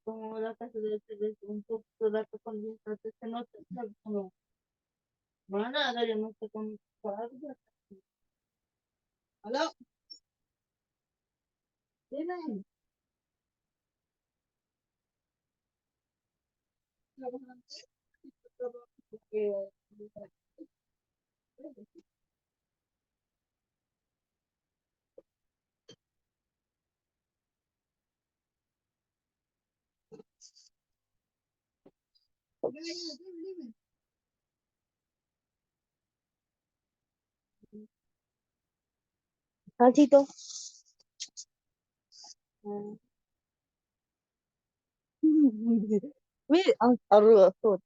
Como la casa de ustedes un poco de datos con entonces que no te como van a dar no sé cómo aló dime Pancito. 왜 arrugas todo?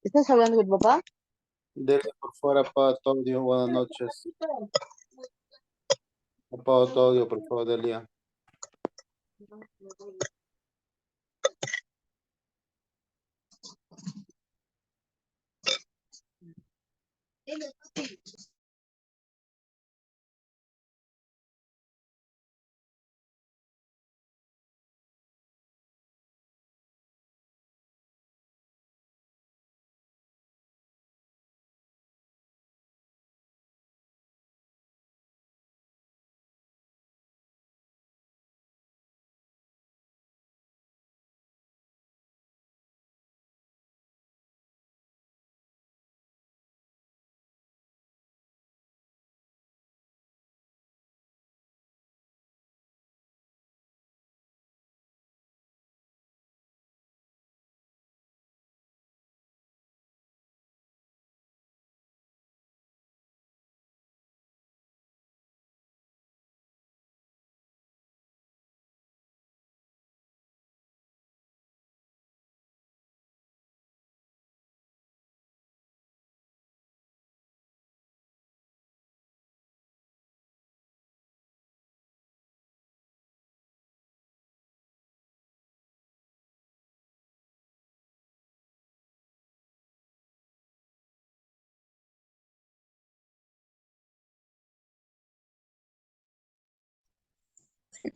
¿Estás hablando con tu papá? Dele por fuera, pa, Todio. Buenas noches. Pa, Todio, por favor, Delia.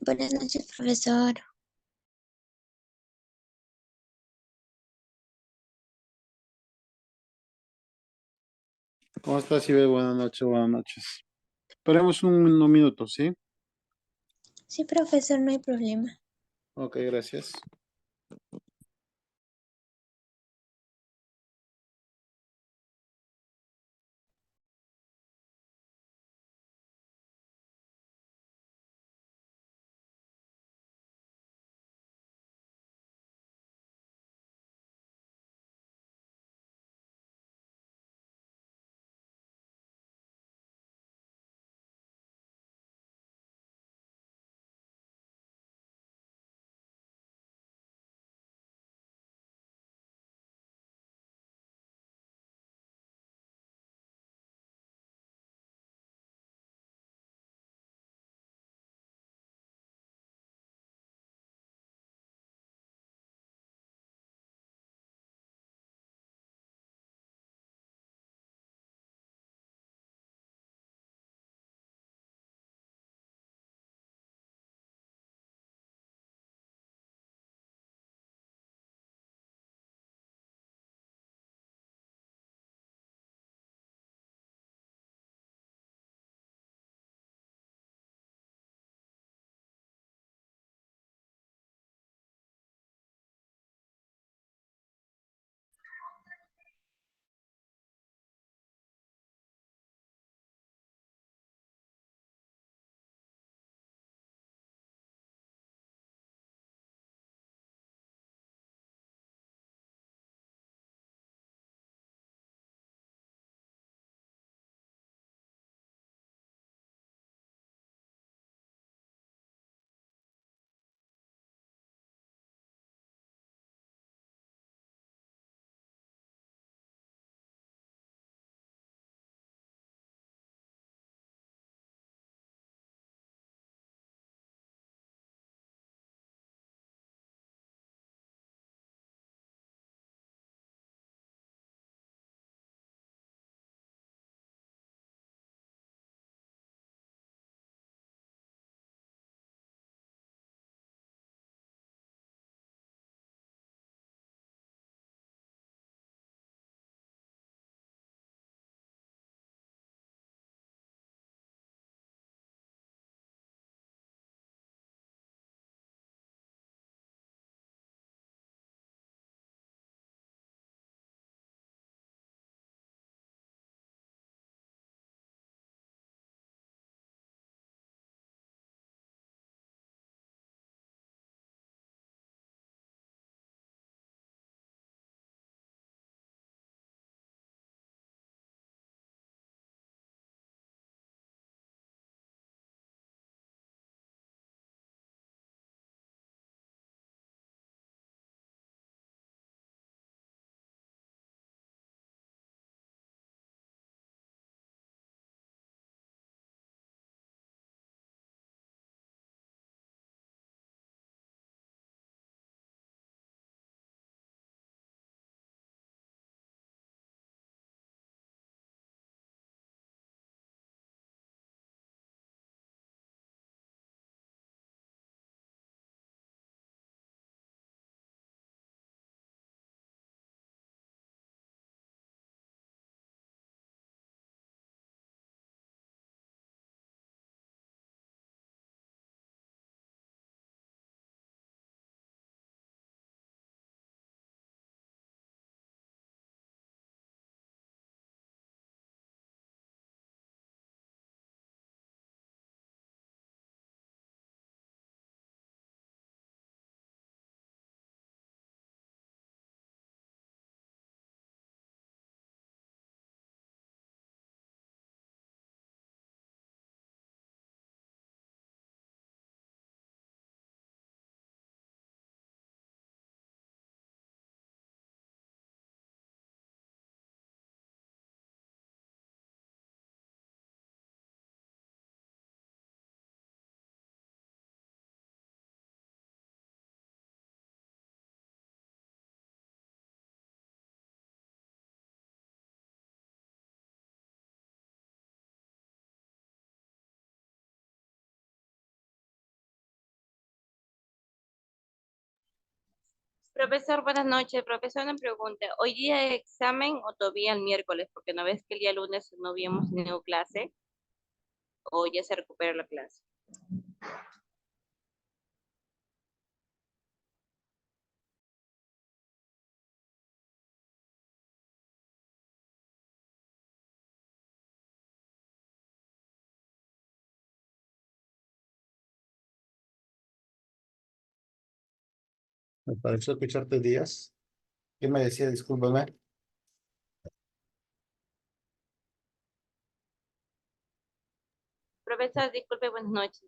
Buenas noches, profesor. ¿Cómo estás, Ibe? Buenas noches, buenas noches. Esperemos un minuto, ¿sí? Sí, profesor, no hay problema. Ok, gracias. Profesor, buenas noches. Profesor, una pregunta. ¿Hoy día hay examen o todavía el miércoles? Porque no ves que el día lunes no habíamos tenido clase o ya se recupera la clase. Me pareció escucharte, Díaz. ¿Qué me decía? Discúlpame. Profesor, disculpe, buenas noches.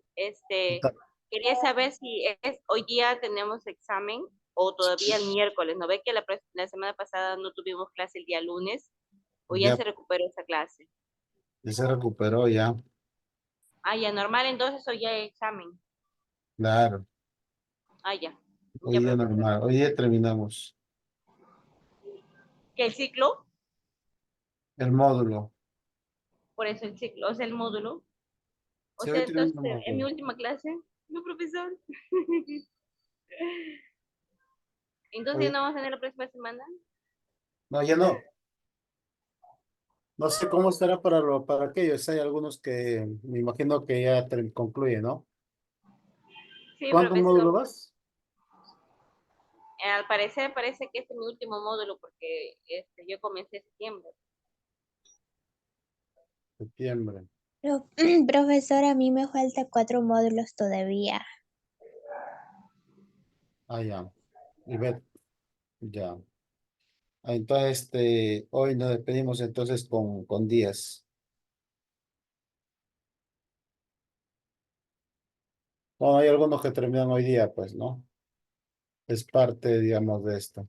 Quería saber si es hoy día tenemos examen o todavía el miércoles. ¿No ve que la semana pasada no tuvimos clase el día lunes o ya Ya, se recuperó esa clase? ya se recuperó ya. Ah, ya, normal, entonces hoy ya hay examen. Claro. Ah, ya. Hoy Ya, día profesor. normal. Hoy día terminamos ¿Qué el ciclo? el módulo. Por eso el ciclo, o sea, el módulo. O Sí, sea, hoy entonces, terminamos el en mi módulo. última clase, no, profesor. Entonces, ¿ya Hoy- no vamos a tener la próxima semana? No, ya no. No sé cómo estará para aquellos. Hay algunos que me imagino que ya concluye, ¿no? Sí, ¿Cuántos profesor. módulos vas? Al parecer, parece que este es mi último módulo porque yo comencé en septiembre. Septiembre. Profesor, a mí me falta 4 módulos todavía. Ah, ya. Y ve, ya. Ah, entonces, hoy nos despedimos entonces con Díaz. Bueno, hay algunos que terminan hoy día, pues, ¿no? Es parte, digamos, de esto.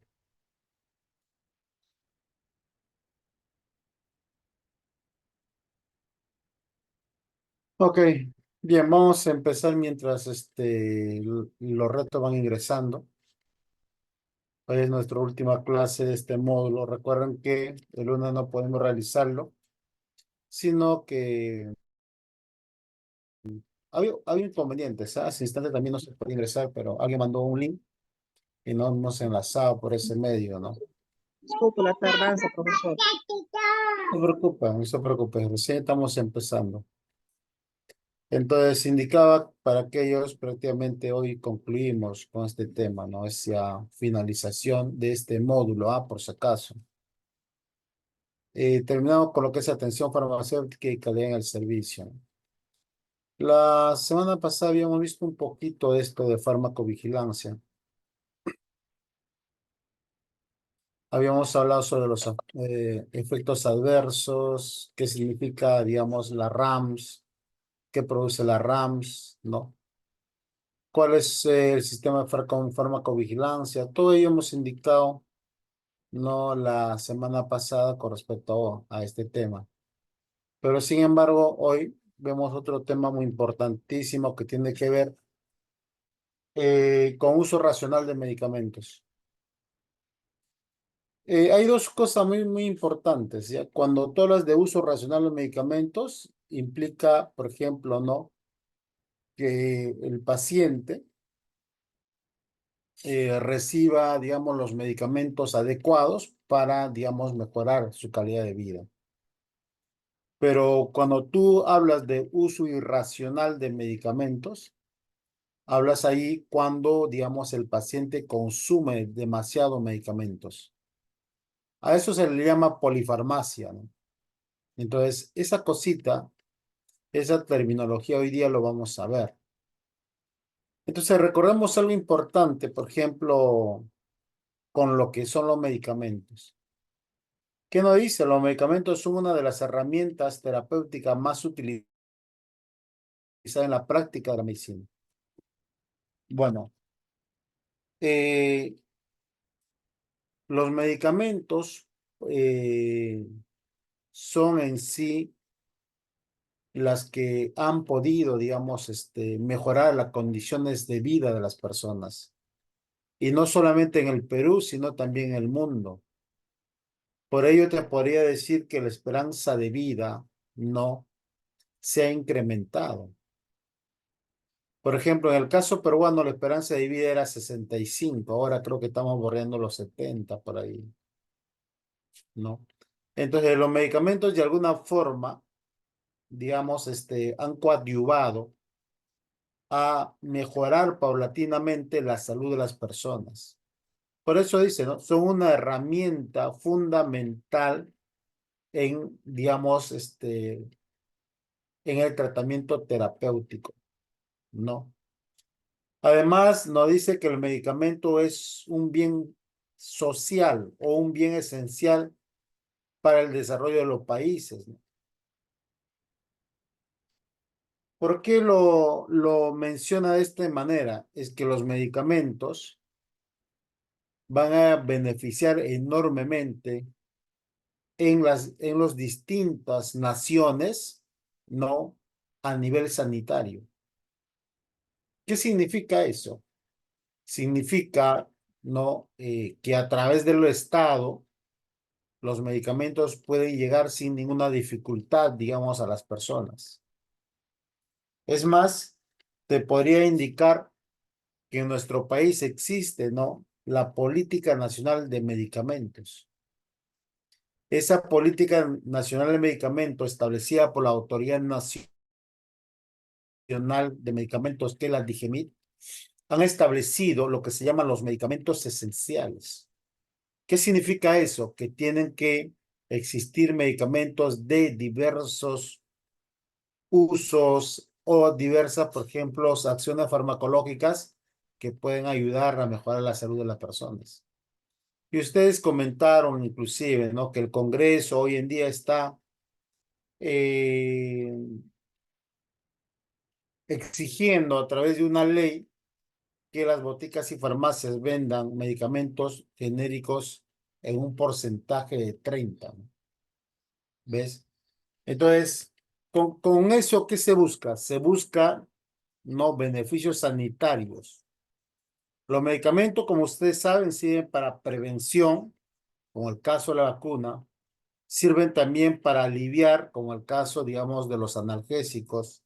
Ok, bien, vamos a empezar mientras los retos van ingresando. Hoy es nuestra última clase de este módulo. Recuerden que el lunes no podemos realizarlo, sino que había inconvenientes. Hace instante también no se puede ingresar, pero alguien mandó un link y no nos enlazado por ese medio, ¿no? Disculpe la tardanza, profesor. No se preocupen, no se preocupen, recién estamos empezando. Entonces, indicaba para que ellos prácticamente hoy concluimos con este tema, ¿no? Esa finalización de este módulo, por si acaso. Terminamos con lo que es atención farmacéutica y calidad en el servicio. La semana pasada habíamos visto un poquito esto de farmacovigilancia. Habíamos hablado sobre los efectos adversos, qué significa, digamos, la RAMS, qué produce la RAMS, ¿no? ¿Cuál es el sistema de farmacovigilancia? Todo ello hemos indicado, ¿no? La semana pasada con respecto a este tema. Pero sin embargo, hoy vemos otro tema muy importantísimo que tiene que ver con uso racional de medicamentos. Hay dos cosas muy importantes, ¿ya? Cuando tú hablas de uso racional de medicamentos, implica, por ejemplo, ¿no? Que el paciente reciba, digamos, los medicamentos adecuados para, digamos, mejorar su calidad de vida. Pero cuando tú hablas de uso irracional de medicamentos, hablas ahí cuando, digamos, el paciente consume demasiados medicamentos. A eso se le llama polifarmacia, ¿no? Entonces, esa cosita, esa terminología hoy día lo vamos a ver. Entonces, recordemos algo importante, por ejemplo, con lo que son los medicamentos. ¿Qué nos dice? Los medicamentos son una de las herramientas terapéuticas más utilizadas en la práctica de la medicina. Bueno, eh, los medicamentos eh, son en sí las que han podido, digamos, mejorar las condiciones de vida de las personas. Y no solamente en el Perú, sino también en el mundo. Por ello te podría decir que la esperanza de vida no se ha incrementado. Por ejemplo, en el caso peruano, la esperanza de vida era 65. Ahora creo que estamos bordeando los 70 por ahí, ¿no? Entonces, los medicamentos de alguna forma, digamos, han coadyuvado a mejorar paulatinamente la salud de las personas. Por eso dice, ¿no? Son una herramienta fundamental en, digamos, en el tratamiento terapéutico, ¿no? Además, nos dice que el medicamento es un bien social o un bien esencial para el desarrollo de los países, ¿no? ¿Por qué lo menciona de esta manera? Es que los medicamentos van a beneficiar enormemente en las distintas naciones, ¿no? A nivel sanitario. ¿Qué significa eso? Significa, ¿no? Que a través del Estado los medicamentos pueden llegar sin ninguna dificultad, digamos, a las personas. Es más, te podría indicar que en nuestro país existe, ¿no? La Política Nacional de Medicamentos. Esa Política Nacional de Medicamentos establecida por la Autoridad Nacional de Medicamentos, que es la DIGEMIT, han establecido lo que se llaman los medicamentos esenciales. ¿Qué significa eso? Que tienen que existir medicamentos de diversos usos o diversas, por ejemplo, acciones farmacológicas que pueden ayudar a mejorar la salud de las personas. Y ustedes comentaron inclusive, ¿no? Que el Congreso hoy en día está eh, exigiendo a través de una ley que las boticas y farmacias vendan medicamentos genéricos en un porcentaje de 30, ¿no? ¿Ves? Entonces, con eso, ¿qué se busca? Se busca, ¿no? Beneficios sanitarios. Los medicamentos, como ustedes saben, sirven para prevención, como el caso de la vacuna, sirven también para aliviar, como el caso, digamos, de los analgésicos,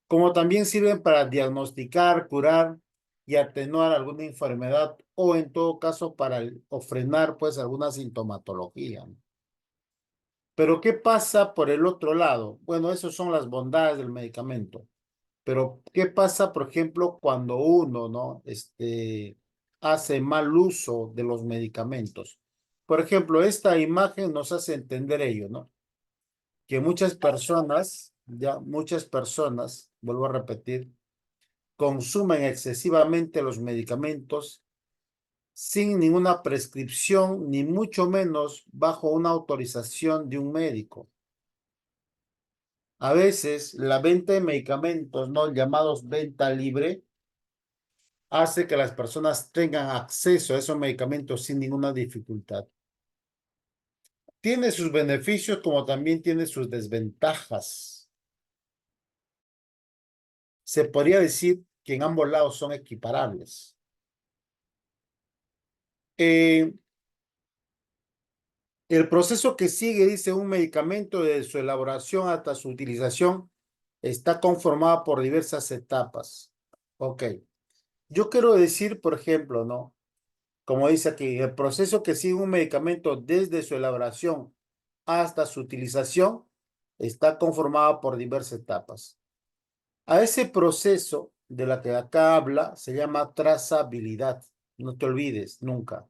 como también sirven para diagnosticar, curar y atenuar alguna enfermedad o en todo caso para o frenar pues alguna sintomatología, ¿no? Pero ¿qué pasa por el otro lado? Bueno, esas son las bondades del medicamento. Pero ¿qué pasa, por ejemplo, cuando uno, ¿no? Hace mal uso de los medicamentos? Por ejemplo, esta imagen nos hace entender ello, ¿no? Que muchas personas, vuelvo a repetir, consumen excesivamente los medicamentos sin ninguna prescripción, ni mucho menos bajo una autorización de un médico. A veces la venta de medicamentos, ¿no? Llamados venta libre, hace que las personas tengan acceso a esos medicamentos sin ninguna dificultad. Tiene sus beneficios como también tiene sus desventajas. Se podría decir que en ambos lados son equiparables. El proceso que sigue, dice, un medicamento de su elaboración hasta su utilización está conformado por diversas etapas. Ok. Yo quiero decir, por ejemplo, ¿no? Como dice aquí, el proceso que sigue un medicamento desde su elaboración hasta su utilización está conformado por diversas etapas. A ese proceso de la que acá habla se llama trazabilidad. No te olvides nunca.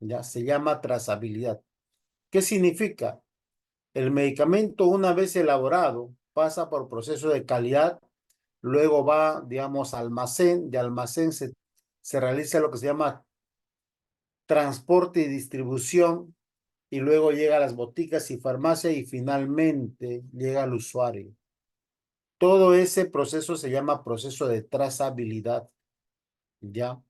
Ya se llama trazabilidad. ¿Qué significa? El medicamento, una vez elaborado, pasa por proceso de calidad, luego va, digamos, a almacén, de almacén se realiza lo que se llama transporte y distribución, y luego llega a las boticas y farmacias y finalmente llega al usuario. Todo ese proceso se llama proceso de trazabilidad, ¿ya?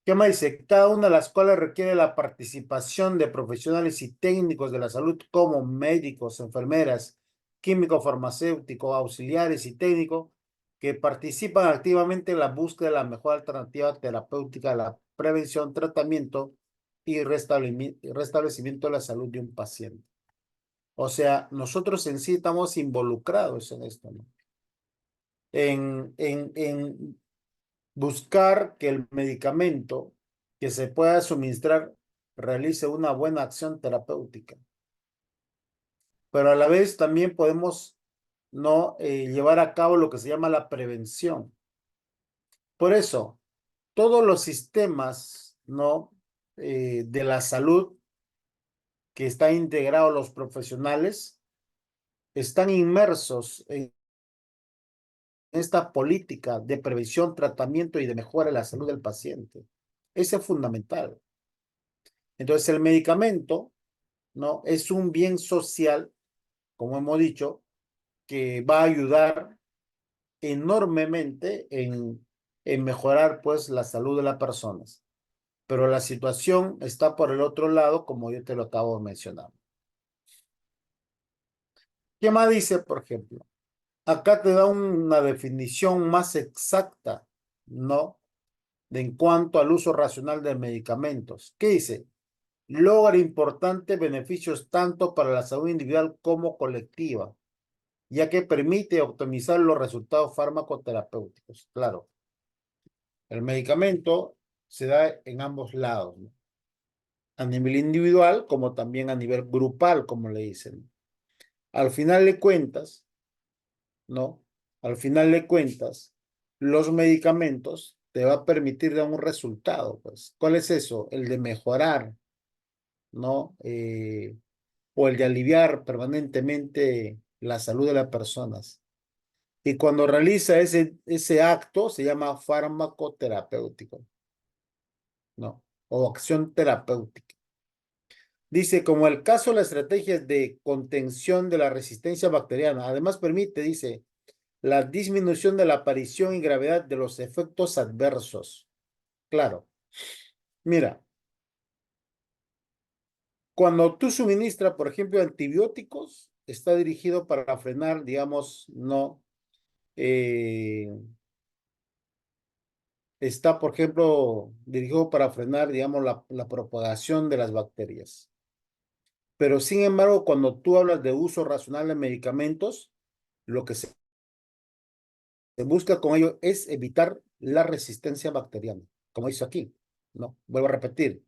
¿Qué más dice? Cada una de las cuales requiere la participación de profesionales y técnicos de la salud como médicos, enfermeras, químicos, farmacéuticos, auxiliares y técnicos que participan activamente en la búsqueda de la mejor alternativa terapéutica, la prevención, tratamiento y restablecimiento de la salud de un paciente. O sea, nosotros en sí estamos involucrados en esto, ¿no? en buscar que el medicamento que se pueda suministrar realice una buena acción terapéutica. Pero a la vez también podemos no llevar a cabo lo que se llama la prevención. Por eso, todos los sistemas no de la salud que están integrados los profesionales están inmersos en esta política de prevención, tratamiento y de mejora de la salud del paciente. Ese es fundamental. Entonces, el medicamento, ¿no? Es un bien social, como hemos dicho, que va a ayudar enormemente en mejorar, pues, la salud de las personas. Pero la situación está por el otro lado, como yo te lo acabo de mencionar. ¿Qué más dice, por ejemplo? Acá te da una definición más exacta, ¿no? De en cuanto al uso racional de medicamentos. ¿Qué dice? Logra importantes beneficios tanto para la salud individual como colectiva, ya que permite optimizar los resultados farmacoterapéuticos. Claro, el medicamento se da en ambos lados, ¿no? A nivel individual como también a nivel grupal, como le dicen. Al final de cuentas, ¿no? Al final de cuentas, los medicamentos te va a permitir dar un resultado, pues. ¿Cuál es eso? El de mejorar, ¿no? O el de aliviar permanentemente la salud de las personas. Y cuando realiza ese acto, se llama farmacoterapéutico, ¿no? O acción terapéutica. Dice, como el caso de las estrategias de contención de la resistencia bacteriana, además permite, dice, la disminución de la aparición y gravedad de los efectos adversos. Claro, mira, cuando tú suministras, por ejemplo, antibióticos, está dirigido para frenar, digamos, no, está, por ejemplo, dirigido para frenar, digamos, la propagación de las bacterias. Pero, sin embargo, cuando tú hablas de uso racional de medicamentos, lo que se busca con ello es evitar la resistencia bacteriana, como hizo aquí, ¿no? Vuelvo a repetir.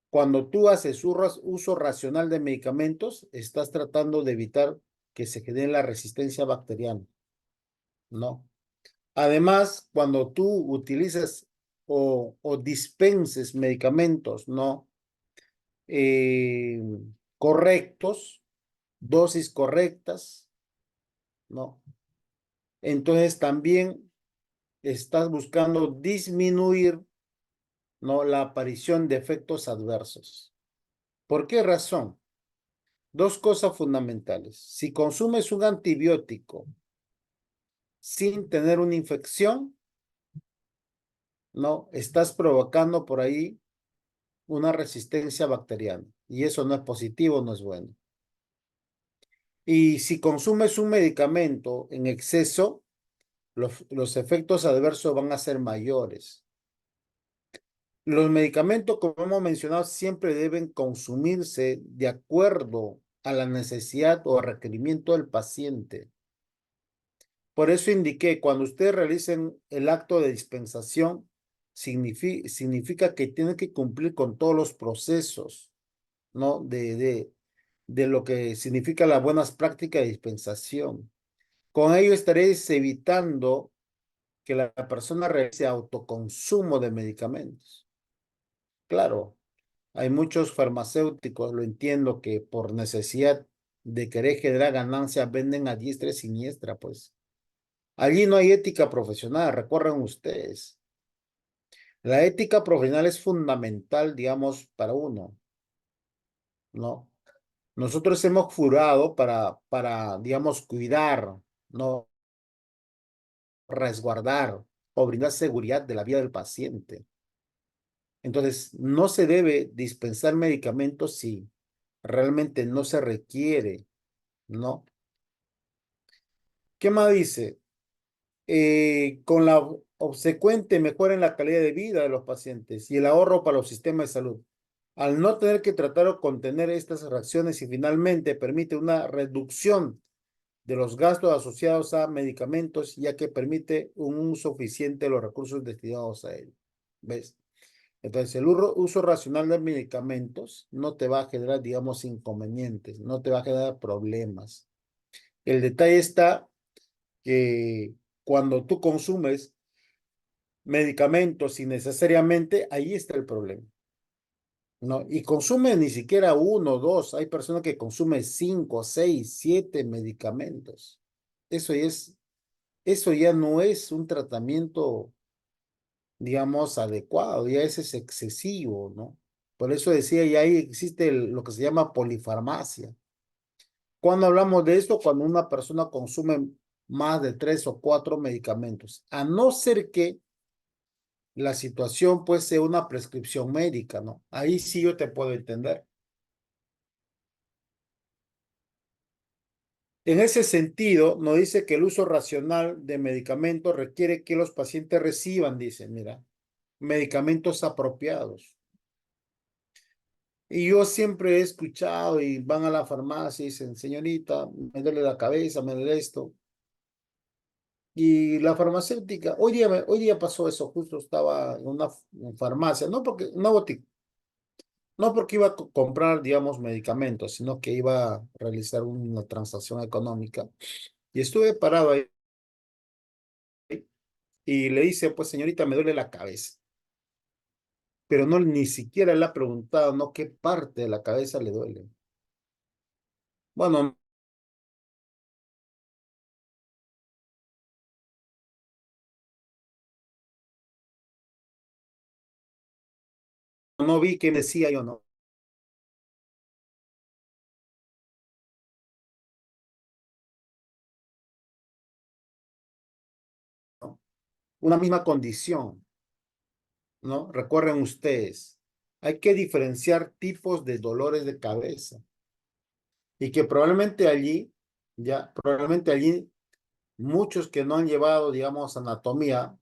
Cuando tú haces uso racional de medicamentos, estás tratando de evitar que se genere la resistencia bacteriana, ¿no? Además, cuando tú utilizas o dispenses medicamentos, ¿no? Eh, correctos, dosis correctas, ¿no? Entonces también estás buscando disminuir, ¿no? La aparición de efectos adversos. ¿Por qué razón? Dos cosas fundamentales. Si consumes un antibiótico sin tener una infección, ¿no? Estás provocando por ahí una resistencia bacteriana. Y eso no es positivo, no es bueno. Y si consumes un medicamento en exceso, los efectos adversos van a ser mayores. Los medicamentos, como hemos mencionado, siempre deben consumirse de acuerdo a la necesidad o requerimiento del paciente. Por eso indiqué, cuando ustedes realicen el acto de dispensación, significa que tienen que cumplir con todos los procesos, ¿no? De lo que significa las buenas prácticas de dispensación. Con ello estaréis evitando que la persona realice autoconsumo de medicamentos. Claro, hay muchos farmacéuticos, lo entiendo, que por necesidad de querer generar ganancias venden a diestra y siniestra, pues. Allí no hay ética profesional, recuerden ustedes. La ética profesional es fundamental, digamos, para uno, ¿no? Nosotros hemos jurado digamos, cuidar, ¿no? Resguardar o brindar seguridad de la vida del paciente. Entonces, no se debe dispensar medicamentos si realmente no se requiere, ¿no? ¿Qué más dice? Con la obsecuente mejora en la calidad de vida de los pacientes y el ahorro para los sistemas de salud. Al no tener que tratar o contener estas reacciones y finalmente permite una reducción de los gastos asociados a medicamentos, ya que permite un uso eficiente de los recursos destinados a ellos. ¿Ves? Entonces, el uso racional de medicamentos no te va a generar, digamos, inconvenientes, no te va a generar problemas. El detalle está que cuando tú consumes medicamentos innecesariamente, ahí está el problema. ¿No? Y consume ni siquiera uno o dos. Hay personas que consumen 5, 6, 7 medicamentos. Eso ya no es un tratamiento, digamos, adecuado, ya ese es excesivo, ¿no? Por eso decía, ya ahí existe lo que se llama polifarmacia. Cuando hablamos de esto, cuando una persona consume más de 3 o 4 medicamentos, a no ser que la situación pues sea una prescripción médica, ¿no? Ahí sí yo te puedo entender. En ese sentido, nos dice que el uso racional de medicamentos requiere que los pacientes reciban, dice, mira, medicamentos apropiados. Y yo siempre he escuchado y van a la farmacia y dicen, señorita, me duele la cabeza, me duele esto. Y la farmacéutica, hoy día pasó eso, justo estaba en una farmacia, una botica, no porque iba a comprar, digamos, medicamentos, sino que iba a realizar una transacción económica. Y estuve parado ahí y le dice, pues señorita, me duele la cabeza. Pero no, ni siquiera le ha preguntado, ¿no? ¿Qué parte de la cabeza le duele? Bueno, no vi qué decía yo, ¿no? Una misma condición, ¿no? Recuerden ustedes, hay que diferenciar tipos de dolores de cabeza y que probablemente allí, muchos que no han llevado, digamos, anatomía,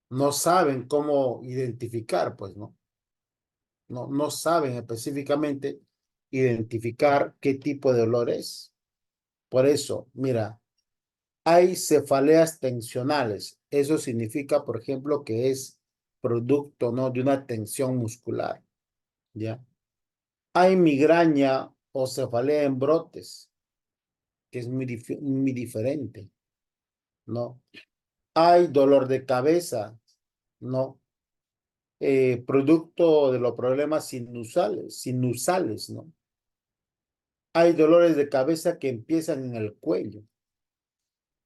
no saben cómo identificar, pues, ¿no? No saben específicamente identificar qué tipo de dolor es. Por eso, mira, hay cefaleas tensionales. Eso significa, por ejemplo, que es producto, ¿no? De una tensión muscular, ¿ya? Hay migraña o cefalea en brotes, que es muy diferente, ¿no? Hay dolor de cabeza, ¿no? Producto de los problemas sinusales, ¿no? Hay dolores de cabeza que empiezan en el cuello.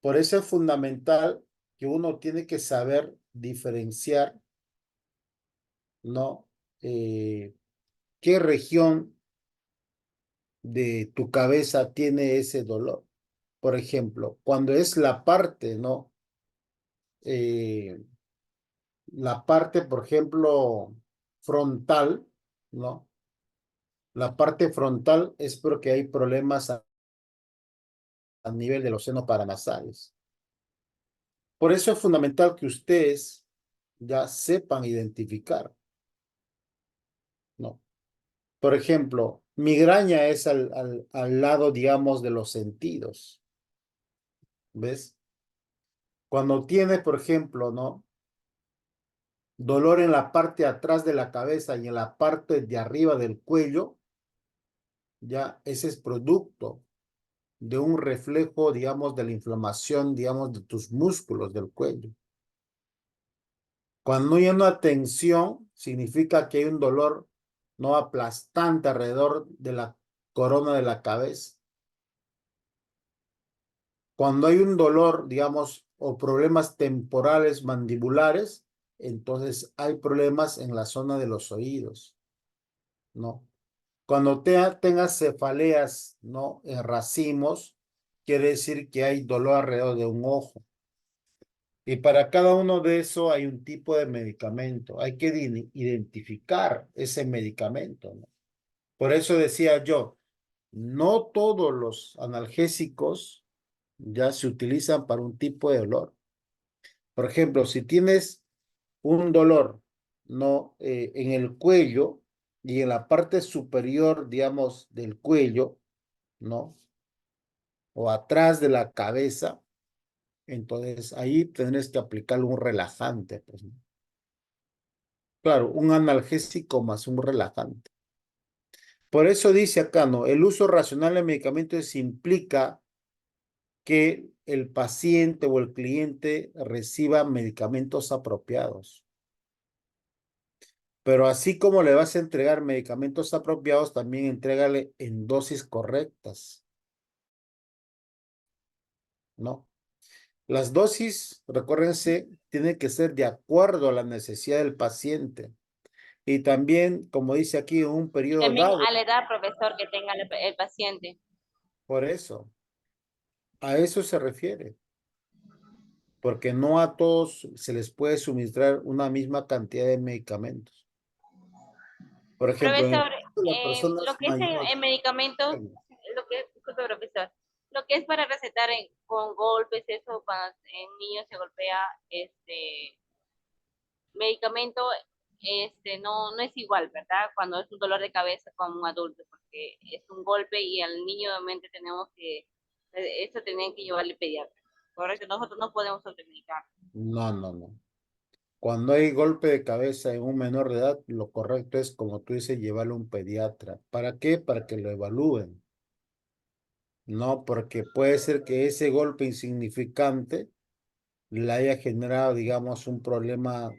Por eso es fundamental que uno tiene que saber diferenciar, ¿no? ¿Qué región de tu cabeza tiene ese dolor? Por ejemplo, cuando es la parte, ¿no? La parte, por ejemplo, frontal, ¿no? La parte frontal es porque hay problemas a nivel de los senos paranasales. Por eso es fundamental que ustedes ya sepan identificar, ¿no? Por ejemplo, migraña es al lado, digamos, de los sentidos, ¿ves? Cuando tienes, por ejemplo, ¿no? Dolor en la parte de atrás de la cabeza y en la parte de arriba del cuello, ya ese es producto de un reflejo, digamos, de la inflamación, digamos, de tus músculos del cuello. Cuando hay una tensión, significa que hay un dolor no aplastante alrededor de la corona de la cabeza. Cuando hay un dolor, digamos, o problemas temporales mandibulares, entonces hay problemas en la zona de los oídos, ¿no? Cuando tengas cefaleas, ¿no? En racimos, quiere decir que hay dolor alrededor de un ojo. Y para cada uno de esos hay un tipo de medicamento. Hay que identificar ese medicamento, ¿no? Por eso decía yo, no todos los analgésicos ya se utilizan para un tipo de dolor. Por ejemplo, si tienes un dolor, ¿no? En el cuello, y en la parte superior, digamos, del cuello, ¿no? O atrás de la cabeza, entonces ahí tendrás que aplicarle un relajante, pues, ¿no? Claro, un analgésico más un relajante. Por eso dice acá, ¿no? El uso racional de medicamentos implica que el paciente o el cliente reciba medicamentos apropiados. Pero así como le vas a entregar medicamentos apropiados, también entrégale en dosis correctas, ¿no? Las dosis, recuérdense, tienen que ser de acuerdo a la necesidad del paciente. Y también, como dice aquí, en un Y periodo también dado. a la edad, profesor, que tenga el paciente. Por eso, a eso se refiere. Porque no a todos se les puede suministrar una misma cantidad de medicamentos. Por ejemplo, en el Profesor, caso de las lo personas que es mayores, en medicamentos, lo que es, disculpe, profesor, lo que es para recetar con golpes, eso, cuando en niños se golpea, medicamento, no es igual, ¿verdad? Cuando es un dolor de cabeza como un adulto, porque es un golpe y al niño obviamente tenemos que, eso tienen que llevarle pediatra, ¿correcto? Nosotros no podemos automedicar. no, no, no. Cuando hay golpe de cabeza en un menor de edad, lo correcto es, como tú dices, llevarlo a un pediatra. ¿Para qué? Para que lo evalúen. No, porque puede ser que ese golpe insignificante le haya generado, digamos, un problema,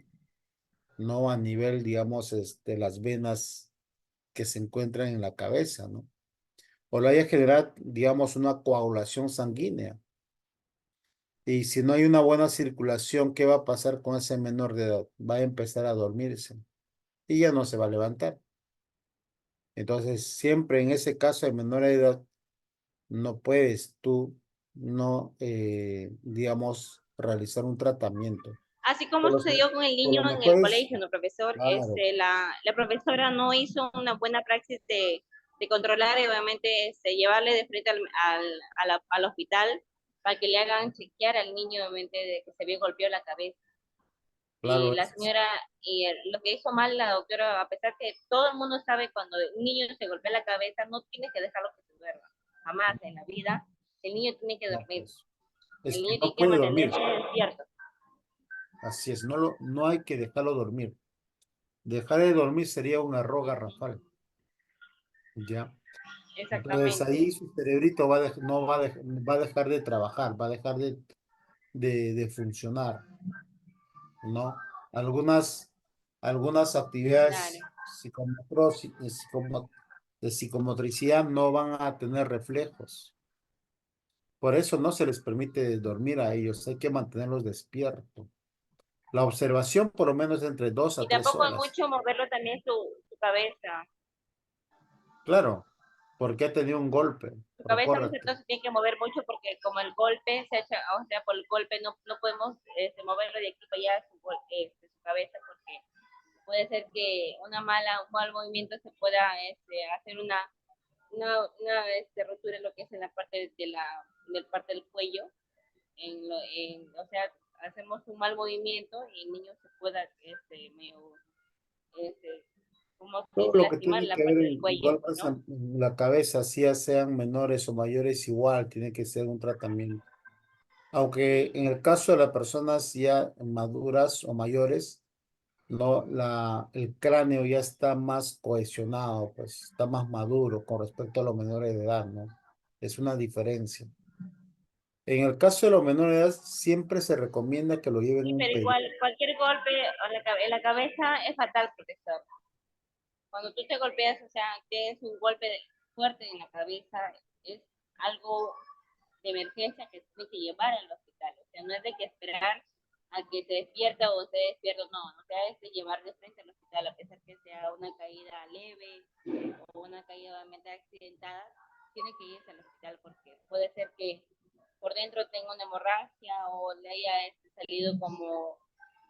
no a nivel, digamos, las venas que se encuentran en la cabeza, ¿no? O le haya generado, digamos, una coagulación sanguínea. Y si no hay una buena circulación, ¿qué va a pasar con ese menor de edad? Va a empezar a dormirse y ya no se va a levantar. Entonces, siempre en ese caso de menor edad, no puedes tú, no, digamos, realizar un tratamiento. Así como Por lo, sucedió con el por niño lo en mejor el es, colegio, ¿no, profesor? claro, La profesora no hizo una buena praxis de controlar y obviamente llevarle de frente al hospital para que le hagan chequear al niño, obviamente, de que se había golpeado la cabeza. Y claro, la señora, lo que hizo mal la doctora, a pesar que todo el mundo sabe cuando un niño se golpea la cabeza, no tiene que dejarlo que se duerma. Jamás en la vida. El niño tiene que no, dormir. pues, El es que niño no tiene que puede dormir. mantenerse despierto. Así es, no hay que dejarlo dormir. Dejar de dormir sería un error garrafal, ¿ya? Entonces Exactamente. ahí su cerebrito no va a dejar de trabajar, va a dejar de funcionar, ¿no? Algunas Claro. actividades de psicomotricidad no van a tener reflejos. Por eso no se les permite dormir a ellos, hay que mantenerlos despiertos. La observación por lo menos entre 2 a 3 horas. Mucho moverlo también su cabeza. Claro, porque ha tenido un golpe, Su cabeza más recuérdate. entonces tiene que mover mucho porque como el golpe se echa, o sea, por el golpe no podemos moverlo de aquí para allá su cabeza porque puede ser que un mal movimiento se pueda hacer una rotura en lo que es en la parte del parte del cuello, o sea, hacemos un mal movimiento y el niño se pueda este, como se Todo dice, lo que lastimar tiene la que ver parte del en cuello, golpes ¿no? en la cabeza, ya sean menores o mayores, igual tiene que ser un tratamiento. Aunque en el caso de las personas ya maduras o mayores, no, el cráneo ya está más cohesionado, pues está más maduro con respecto a los menores de edad, ¿no? Es una diferencia. En el caso de los menores de edad, siempre se recomienda que lo lleven Sí, un pero pediatra. igual, cualquier golpe en la cabeza es fatal, profesor. Cuando tú te golpeas, o sea, tienes un golpe fuerte en la cabeza, es algo de emergencia que se tiene que llevar al hospital. O sea, no es de que esperar a que se despierta o se despierta, no. O sea, es de llevar de frente al hospital, a pesar que sea una caída leve o una caída obviamente accidentada, tiene que irse al hospital porque puede ser que por dentro tenga una hemorragia o le haya salido como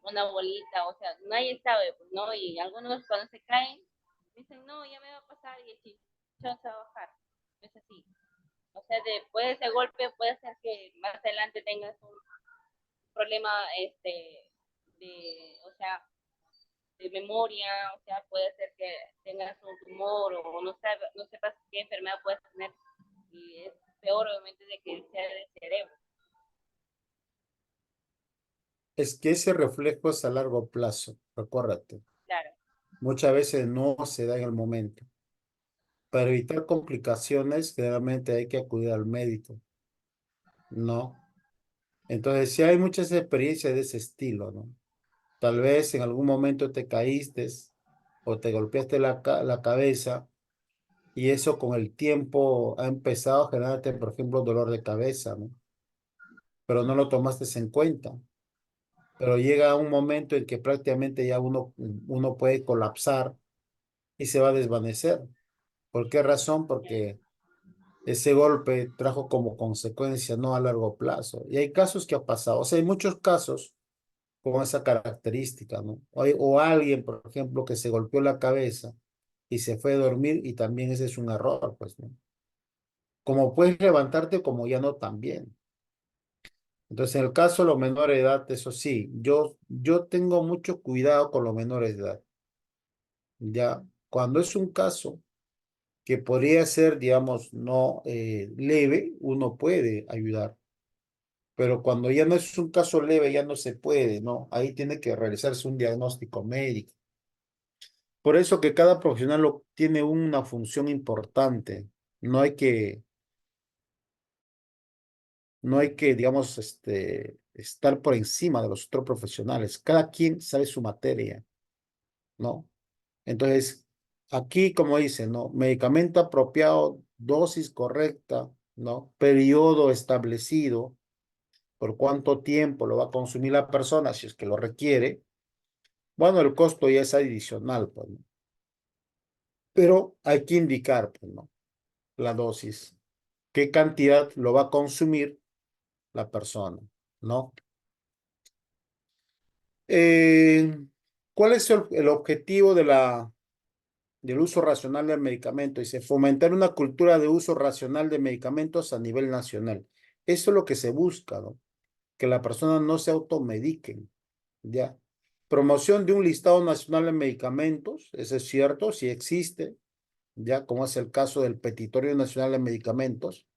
una bolita, o sea, nadie sabe, pues, ¿no? Y algunos cuando se caen dicen, no, ya me va a pasar y el chichón se va a bajar. No es así. O sea, después de ese golpe puede ser que más adelante tengas un problema, o sea, de memoria, o sea, puede ser que tengas un tumor o no sepas qué enfermedad puedes tener, y es peor obviamente de que sea del cerebro. Es que ese reflejo es a largo plazo, recuérdate. Claro, Muchas veces no se da en el momento. Para evitar complicaciones, generalmente hay que acudir al médico, ¿no? Entonces, sí hay muchas experiencias de ese estilo, ¿no? Tal vez en algún momento te caíste o te golpeaste la cabeza y eso con el tiempo ha empezado a generarte, por ejemplo, dolor de cabeza, ¿no? Pero no lo tomaste en cuenta. Pero llega un momento en que prácticamente ya uno puede colapsar y se va a desvanecer. ¿Por qué razón? Porque ese golpe trajo como consecuencia no a largo plazo. Y hay casos que ha pasado, o sea, hay muchos casos con esa característica, ¿no? O alguien, por ejemplo, que se golpeó la cabeza y se fue a dormir y también ese es un error, pues, ¿no? Como puedes levantarte, como ya no también. Entonces, en el caso de los menores de edad, eso sí, yo tengo mucho cuidado con los menores de edad. Ya, cuando es un caso que podría ser, digamos, no leve, uno puede ayudar. Pero cuando ya no es un caso leve, ya no se puede, ¿no? Ahí tiene que realizarse un diagnóstico médico. Por eso que cada profesional tiene una función importante. No hay que, no hay que, digamos, estar por encima de los otros profesionales. Cada quien sabe su materia, ¿no? Entonces, aquí, como dice, ¿no? Medicamento apropiado, dosis correcta, ¿no? Periodo establecido, por cuánto tiempo lo va a consumir la persona, si es que lo requiere. Bueno, el costo ya es adicional, pues, ¿no? Pero hay que indicar, pues, ¿no? La dosis, qué cantidad lo va a consumir la persona, ¿no? Eh, ¿Cuál es el objetivo del uso racional del medicamento? Dice, fomentar una cultura de uso racional de medicamentos a nivel nacional. Eso es lo que se busca, ¿no? Que la persona no se automediquen, ¿ya? Promoción de un listado nacional de medicamentos, eso es cierto, sí existe, ya como es el caso del Petitorio Nacional de Medicamentos.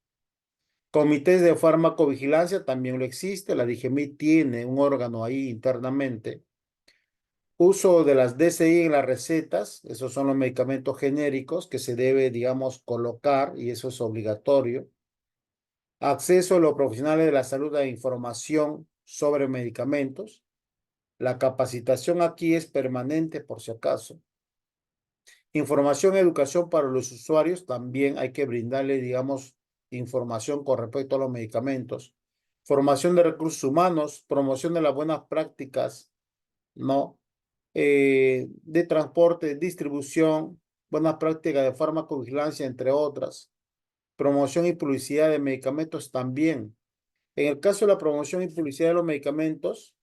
Comités de farmacovigilancia también lo existe, la DIGEMI tiene un órgano ahí internamente. Uso de las DCI en las recetas, esos son los medicamentos genéricos que se debe, digamos, colocar y eso es obligatorio. Acceso a los profesionales de la salud a información sobre medicamentos. La capacitación aquí es permanente por si acaso. Información y educación para los usuarios, también hay que brindarle, digamos, información con respecto a los medicamentos. Formación de recursos humanos, promoción de las buenas prácticas, ¿no? De transporte, distribución, buenas prácticas de farmacovigilancia, entre otras. Promoción y publicidad de medicamentos también. En el caso de la promoción y publicidad de los medicamentos,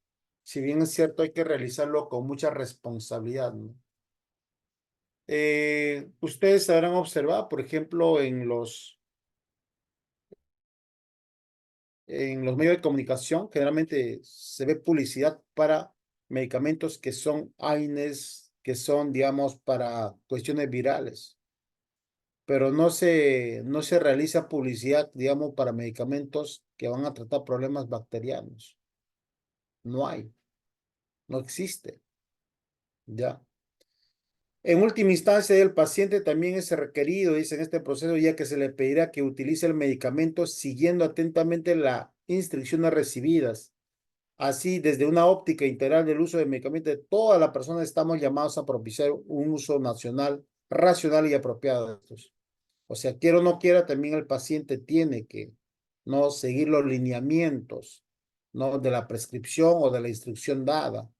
si bien es cierto, hay que realizarlo con mucha responsabilidad, ¿no? Ustedes habrán observado, por ejemplo, en los medios de comunicación, generalmente se ve publicidad para medicamentos que son AINES, que son, digamos, para cuestiones virales, pero no se realiza publicidad, digamos, para medicamentos que van a tratar problemas bacterianos. No hay, no existe, ya. En última instancia, el paciente también es requerido, dice en este proceso, ya que se le pedirá que utilice el medicamento siguiendo atentamente las instrucciones recibidas. Así, desde una óptica integral del uso de medicamentos, todas las personas estamos llamados a propiciar un uso nacional, racional y apropiado de estos. O sea, quiera o no quiera, también el paciente tiene que no seguir los lineamientos, ¿no? De la prescripción o de la instrucción dada.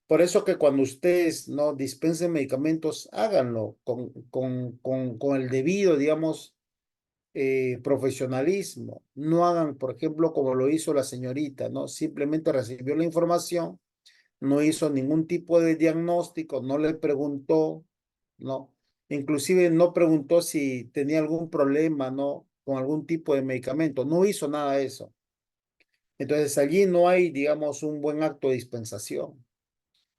Por eso que cuando ustedes no dispensen medicamentos, háganlo con el debido, digamos, profesionalismo. No hagan, por ejemplo, como lo hizo la señorita, ¿no? Simplemente recibió la información, no hizo ningún tipo de diagnóstico, no le preguntó, ¿no? Inclusive no preguntó si tenía algún problema, ¿no? Con algún tipo de medicamento. No hizo nada de eso. Entonces allí no hay, digamos, un buen acto de dispensación.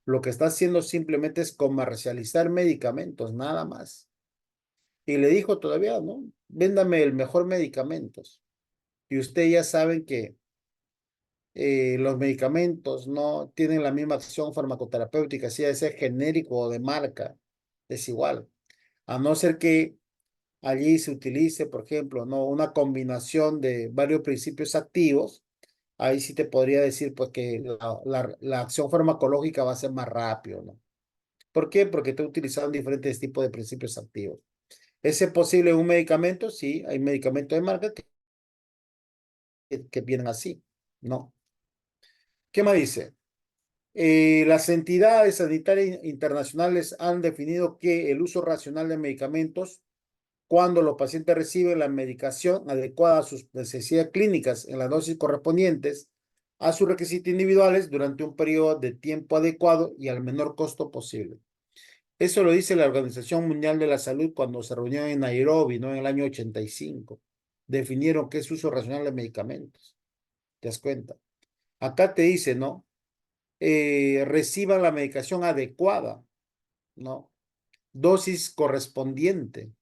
lo que está haciendo simplemente es comercializar medicamentos, nada más. Y le dijo todavía, ¿no? Véndame el mejor medicamentos. Y ustedes ya saben que los medicamentos no tienen la misma acción farmacoterapéutica, sea de ser genérico o de marca, es igual. A no ser que allí se utilice, por ejemplo, ¿no? Una combinación de varios principios activos, ahí sí te podría decir pues que la acción farmacológica va a ser más rápido, ¿no? ¿Por qué? Porque está utilizando diferentes tipos de principios activos. ¿Es posible un medicamento? Sí, hay medicamentos de marca que vienen así, ¿no? ¿Qué más dice? Las entidades sanitarias internacionales han definido que el uso racional de medicamentos cuando los pacientes reciben la medicación adecuada a sus necesidades clínicas en las dosis correspondientes a sus requisitos individuales durante un periodo de tiempo adecuado y al menor costo posible. Eso lo dice la Organización Mundial de la Salud cuando se reunió en Nairobi, ¿no? En el año 85. Definieron qué es uso racional de medicamentos. ¿Te das cuenta? Acá te dice, ¿no? Reciban la medicación adecuada, ¿no? Dosis correspondiente.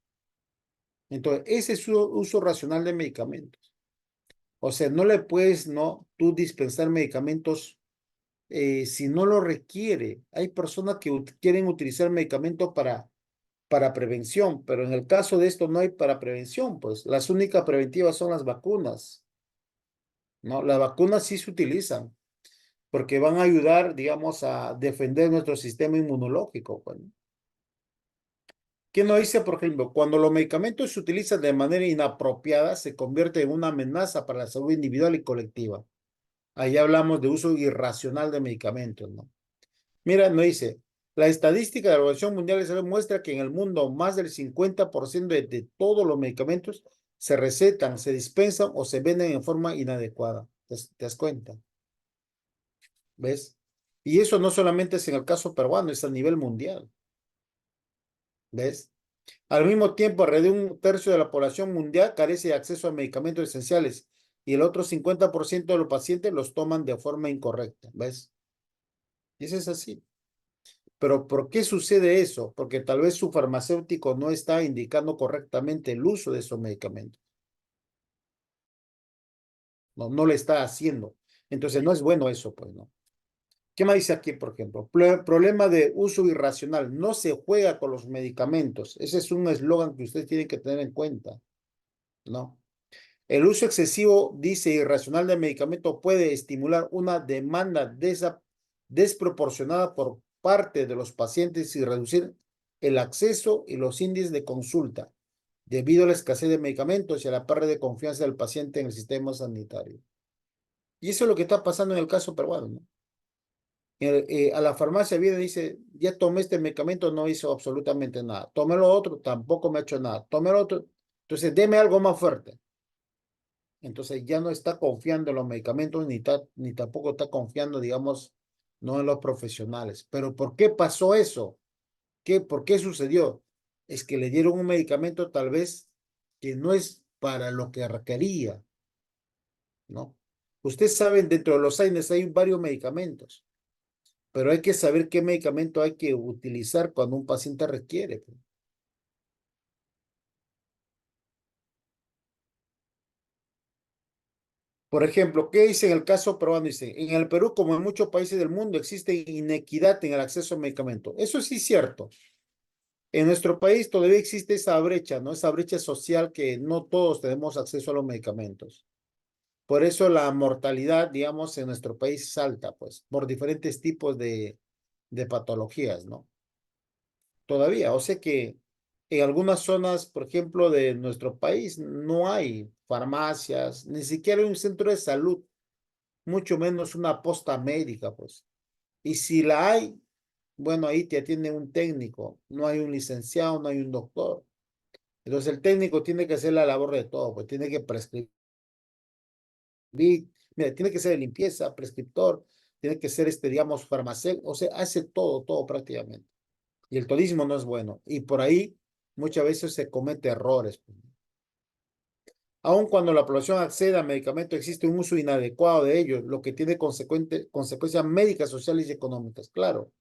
Entonces, ese es su uso racional de medicamentos. O sea, no le puedes, ¿no? Tú dispensar medicamentos si no lo requiere. Hay personas que quieren utilizar medicamentos para prevención, pero en el caso de esto no hay para prevención, pues las únicas preventivas son las vacunas, ¿no? Las vacunas sí se utilizan porque van a ayudar, digamos, a defender nuestro sistema inmunológico, pues, ¿no? ¿Qué nos dice, por ejemplo? Cuando los medicamentos se utilizan de manera inapropiada, se convierte en una amenaza para la salud individual y colectiva. Ahí hablamos de uso irracional de medicamentos, ¿no? Mira, nos dice, la estadística de la Organización Mundial de Salud muestra que en el mundo más del 50% de todos los medicamentos se recetan, se dispensan o se venden en forma inadecuada. ¿Te das cuenta? ¿Ves? Y eso no solamente es en el caso peruano, es a nivel mundial. ¿Ves? Al mismo tiempo, alrededor de un tercio de la población mundial carece de acceso a medicamentos esenciales y el otro 50% de los pacientes los toman de forma incorrecta. ¿Ves? Y eso es así. Pero ¿por qué sucede eso? Porque tal vez su farmacéutico no está indicando correctamente el uso de esos medicamentos. No, no lo está haciendo. Entonces no es bueno eso, pues, ¿no? ¿Qué más dice aquí, por ejemplo? Problema de uso irracional. No se juega con los medicamentos. Ese es un eslogan que ustedes tienen que tener en cuenta, ¿no? El uso excesivo, dice, irracional de medicamentos puede estimular una demanda desproporcionada por parte de los pacientes y reducir el acceso y los índices de consulta debido a la escasez de medicamentos y a la pérdida de confianza del paciente en el sistema sanitario. Y eso es lo que está pasando en el caso peruano, ¿no? A la farmacia viene y dice, ya tomé este medicamento, no hizo absolutamente nada. Tomé lo otro, tampoco me ha hecho nada. Tomé lo otro, entonces deme algo más fuerte. Entonces ya no está confiando en los medicamentos ni tampoco está confiando, digamos, no en los profesionales. Pero ¿por qué pasó eso? ¿Por qué sucedió? Es que le dieron un medicamento tal vez que no es para lo que requería, ¿no? Ustedes saben, dentro de los AINES hay varios medicamentos, pero hay que saber qué medicamento hay que utilizar cuando un paciente requiere, pues. Por ejemplo, ¿qué dice en el caso peruano? Dice, en el Perú, como en muchos países del mundo, existe inequidad en el acceso a medicamentos. Eso sí es cierto. En nuestro país todavía existe esa brecha, ¿no? Esa brecha social que no todos tenemos acceso a los medicamentos. Por eso la mortalidad, digamos, en nuestro país es alta, pues, por diferentes tipos de patologías, ¿no? Todavía, o sea que en algunas zonas, por ejemplo, de nuestro país, no hay farmacias, ni siquiera hay un centro de salud, mucho menos una posta médica, pues. Y si la hay, bueno, ahí te atiende un técnico, no hay un licenciado, no hay un doctor. Entonces el técnico tiene que hacer la labor de todo, pues tiene que prescribir, mira, tiene que ser de limpieza, prescriptor, tiene que ser, digamos, farmacéutico, o sea, hace todo, todo prácticamente. Y el todismo no es bueno. Y por ahí muchas veces se comete errores, pues. Aun cuando la población acceda a medicamentos, existe un uso inadecuado de ellos, lo que tiene consecuencias médicas, sociales y económicas. Claro,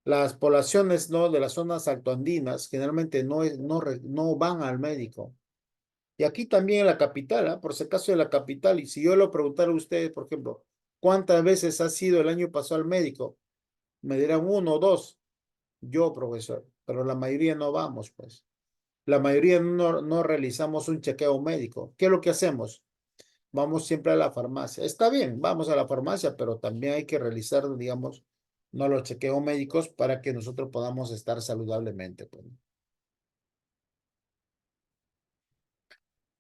Las poblaciones, ¿no?, de las zonas altoandinas generalmente no van al médico. Y aquí también en la capital, ¿ah? Por si acaso de la capital, y si yo lo preguntara a ustedes, por ejemplo, ¿cuántas veces ha sido el año pasado al médico? Me dirán 1 o 2. Yo, profesor, pero la mayoría no vamos, pues. La mayoría no realizamos un chequeo médico. ¿Qué es lo que hacemos? Vamos siempre a la farmacia. Está bien, vamos a la farmacia, pero también hay que realizar, digamos, no los chequeos médicos para que nosotros podamos estar saludablemente, pues.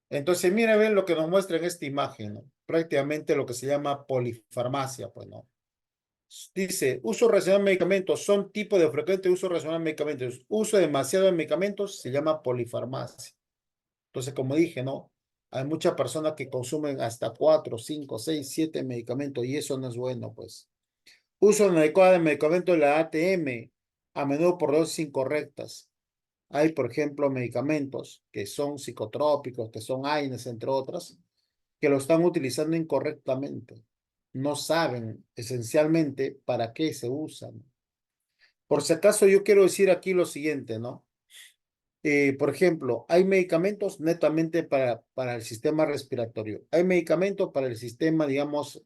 Entonces, mira, ven lo que nos muestra en esta imagen, ¿no? Prácticamente lo que se llama polifarmacia, pues, ¿no? Dice, uso racional de medicamentos, son tipos de frecuente uso racional de medicamentos. Uso demasiado de medicamentos se llama polifarmacia. Entonces, como dije, ¿no? Hay muchas personas que consumen hasta 4, 5, 6, 7 medicamentos y eso no es bueno, pues. Uso inadecuado de medicamentos de la ATM, a menudo por dosis incorrectas. Hay, por ejemplo, medicamentos que son psicotrópicos, que son AINES, entre otras, que lo están utilizando incorrectamente. No saben esencialmente para qué se usan. Por si acaso, yo quiero decir aquí lo siguiente, ¿no? Por ejemplo, hay medicamentos netamente para el sistema respiratorio. Hay medicamentos para el sistema, digamos,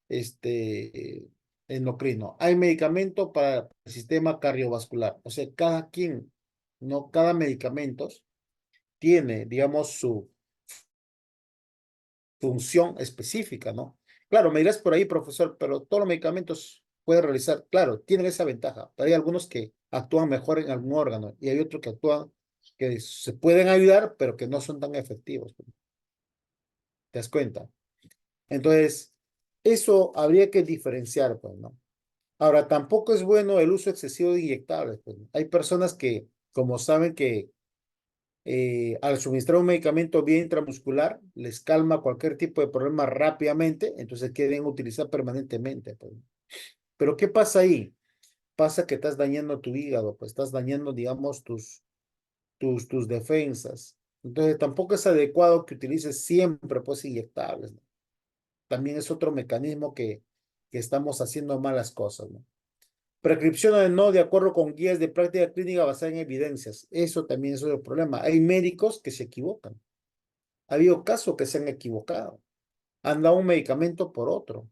este, endocrino. Hay medicamentos para el sistema cardiovascular. O sea, cada quien, no cada medicamento tiene, digamos, su función específica, ¿no? Claro, me dirás por ahí, profesor, pero todos los medicamentos pueden realizar, claro, tienen esa ventaja, pero hay algunos que actúan mejor en algún órgano y hay otros que actúan, que se pueden ayudar, pero que no son tan efectivos. ¿Te das cuenta? Entonces, eso habría que diferenciar, pues, ¿no? Ahora, tampoco es bueno el uso excesivo de inyectables, pues, ¿no? Hay personas que, como saben que al suministrar un medicamento vía intramuscular, les calma cualquier tipo de problema rápidamente, entonces quieren utilizar permanentemente, pues. Pero ¿qué pasa ahí? Pasa que estás dañando tu hígado, pues estás dañando, digamos, tus defensas. Entonces tampoco es adecuado que utilices siempre, pues, inyectables, ¿no? También es otro mecanismo que estamos haciendo malas cosas, ¿no? Prescripciones no de acuerdo con guías de práctica clínica basada en evidencias. Eso también es otro problema. Hay médicos que se equivocan. Ha habido casos que se han equivocado. Han dado un medicamento por otro,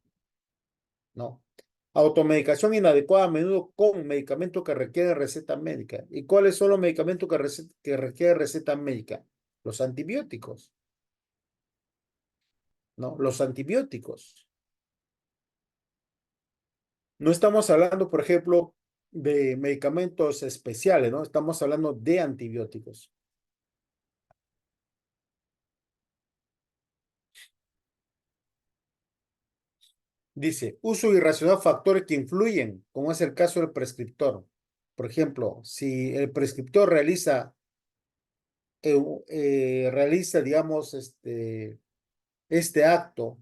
¿no? Automedicación inadecuada a menudo con medicamentos que requieren receta médica. ¿Y cuáles son los medicamentos que requieren receta médica? Los antibióticos, ¿no? Los antibióticos. No estamos hablando, por ejemplo, de medicamentos especiales, ¿no? Estamos hablando de antibióticos. Dice, uso irracional de factores que influyen, como es el caso del prescriptor. Por ejemplo, si el prescriptor realiza, digamos, este acto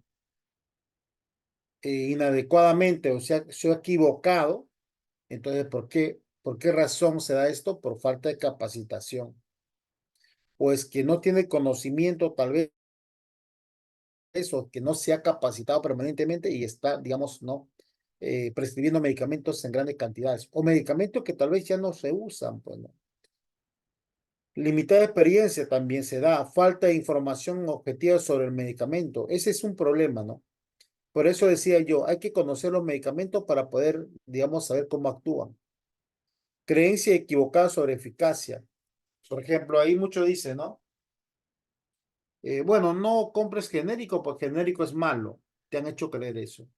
inadecuadamente o se ha equivocado, entonces, ¿por qué razón se da esto? Por falta de capacitación. Pues que no tiene conocimiento, tal vez, eso, que no se ha capacitado permanentemente y está, digamos, no prescribiendo medicamentos en grandes cantidades o medicamentos que tal vez ya no se usan, pues, ¿no? Limitada experiencia también se da, falta de información objetiva sobre el medicamento. Ese es un problema, ¿no? Por eso decía yo, hay que conocer los medicamentos para poder, digamos, saber cómo actúan. Creencia equivocada sobre eficacia. Por ejemplo, ahí mucho dice, ¿no? Bueno, no compres genérico porque genérico es malo. Te han hecho creer eso.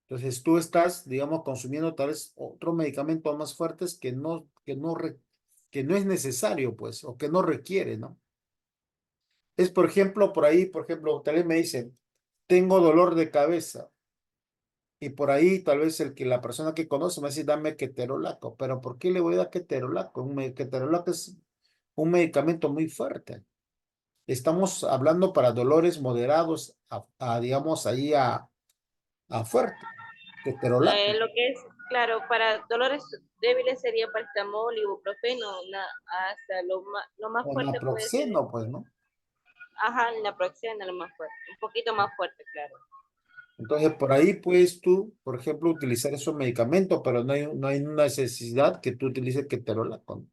Entonces tú estás, digamos, consumiendo tal vez otros medicamentos más fuertes que no es necesario, pues, o que no requiere, ¿no? Es, por ejemplo, por ahí, por ejemplo, tal vez me dicen, tengo dolor de cabeza. Y por ahí tal vez la persona que conoce me dice, dame ketorolaco. Pero ¿por qué le voy a dar ketorolaco? Ketorolaco es un medicamento muy fuerte. Estamos hablando para dolores moderados digamos, ahí a fuerte. Ketorolaco. Lo que es, claro, para dolores débiles sería paracetamol, ibuprofeno, hasta lo más O fuerte puede ser, naproxeno, pues, ¿no? ajá, la naproxeno, lo más fuerte, un poquito más fuerte, claro. Entonces, por ahí puedes tú, por ejemplo, utilizar esos medicamentos, pero no hay una necesidad que tú utilices ketorolaco, ¿no?